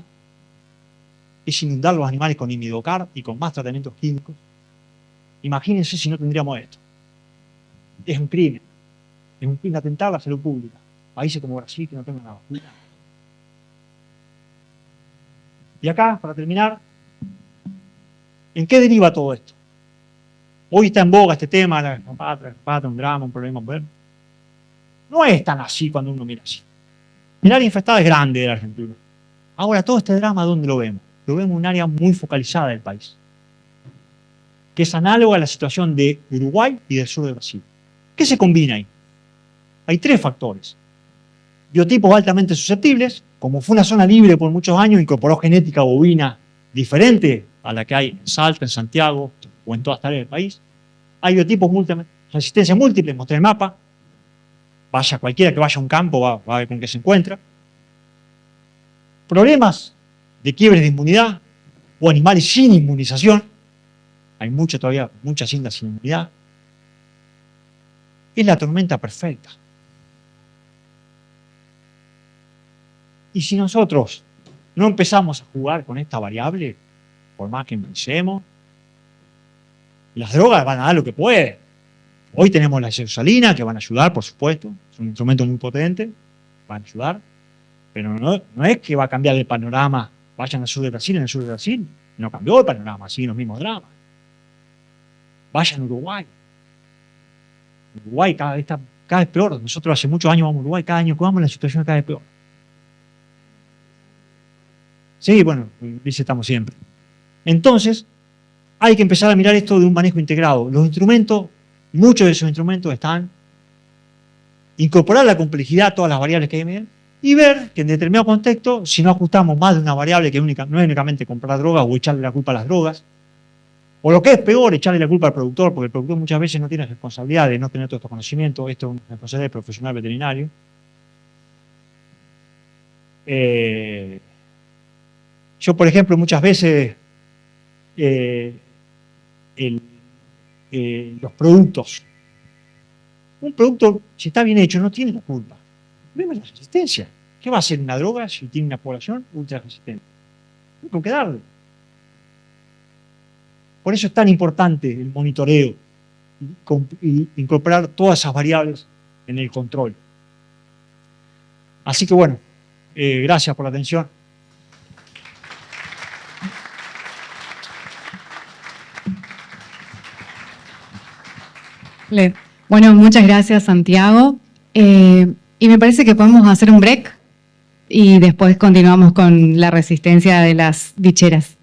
es inundar los animales con imidocard y con más tratamientos químicos. Imagínense si no tendríamos esto. Es un crimen atentar a la salud pública. Países como Brasil que no tengan la vacuna. Y acá, para terminar, ¿en qué deriva todo esto? Hoy está en boga este tema, la garrapata, un drama, un problema. No es tan así cuando uno mira así. El área infestada es grande de la Argentina. Ahora, todo este drama, ¿dónde lo vemos? Lo vemos en un área muy focalizada del país, que es análoga a la situación de Uruguay y del sur de Brasil. ¿Qué se combina ahí? Hay tres factores. biotipos altamente susceptibles. Como fue una zona libre por muchos años, incorporó genética bovina diferente a la que hay en Salta, en Santiago o en todas las áreas del país. Hay biotipos múltiples, resistencia múltiple, mostré el mapa. Cualquiera que vaya a un campo va a ver con qué se encuentra. Problemas de quiebres de inmunidad o animales sin inmunización. Hay todavía muchas haciendas sin inmunidad. Es la tormenta perfecta. Y si nosotros no empezamos a jugar con esta variable, por más que empecemos, las drogas van a dar lo que pueden. Hoy tenemos la isosalina, que van a ayudar, por supuesto. Es un instrumento muy potente, van a ayudar. Pero no es que va a cambiar el panorama. Vayan al sur de Brasil, en el sur de Brasil no cambió el panorama, siguen los mismos dramas. Vayan a Uruguay. Uruguay cada vez peor. Nosotros hace muchos años vamos a Uruguay, cada año que vamos la situación es cada vez peor. Sí, bueno, estamos siempre. Entonces, hay que empezar a mirar esto de un manejo integrado. Los instrumentos, muchos de esos instrumentos están incorporar la complejidad a todas las variables que hay en medio y ver que en determinado contexto, si no ajustamos más de una variable que no es únicamente comprar drogas o echarle la culpa a las drogas, o lo que es peor, echarle la culpa al productor, porque el productor muchas veces no tiene responsabilidad de no tener todos estos conocimientos, esto es una responsabilidad del profesional veterinario. Yo, por ejemplo, muchas veces los productos, un producto, si está bien hecho, no tiene la culpa. Vemos la resistencia. ¿Qué va a hacer una droga si tiene una población ultra resistente? No hay que darle. Por eso es tan importante el monitoreo y incorporar todas esas variables en el control. Así que bueno, gracias por la atención. Bueno, muchas gracias, Santiago. Y me parece que podemos hacer un break y después continuamos con la resistencia de las bicheras.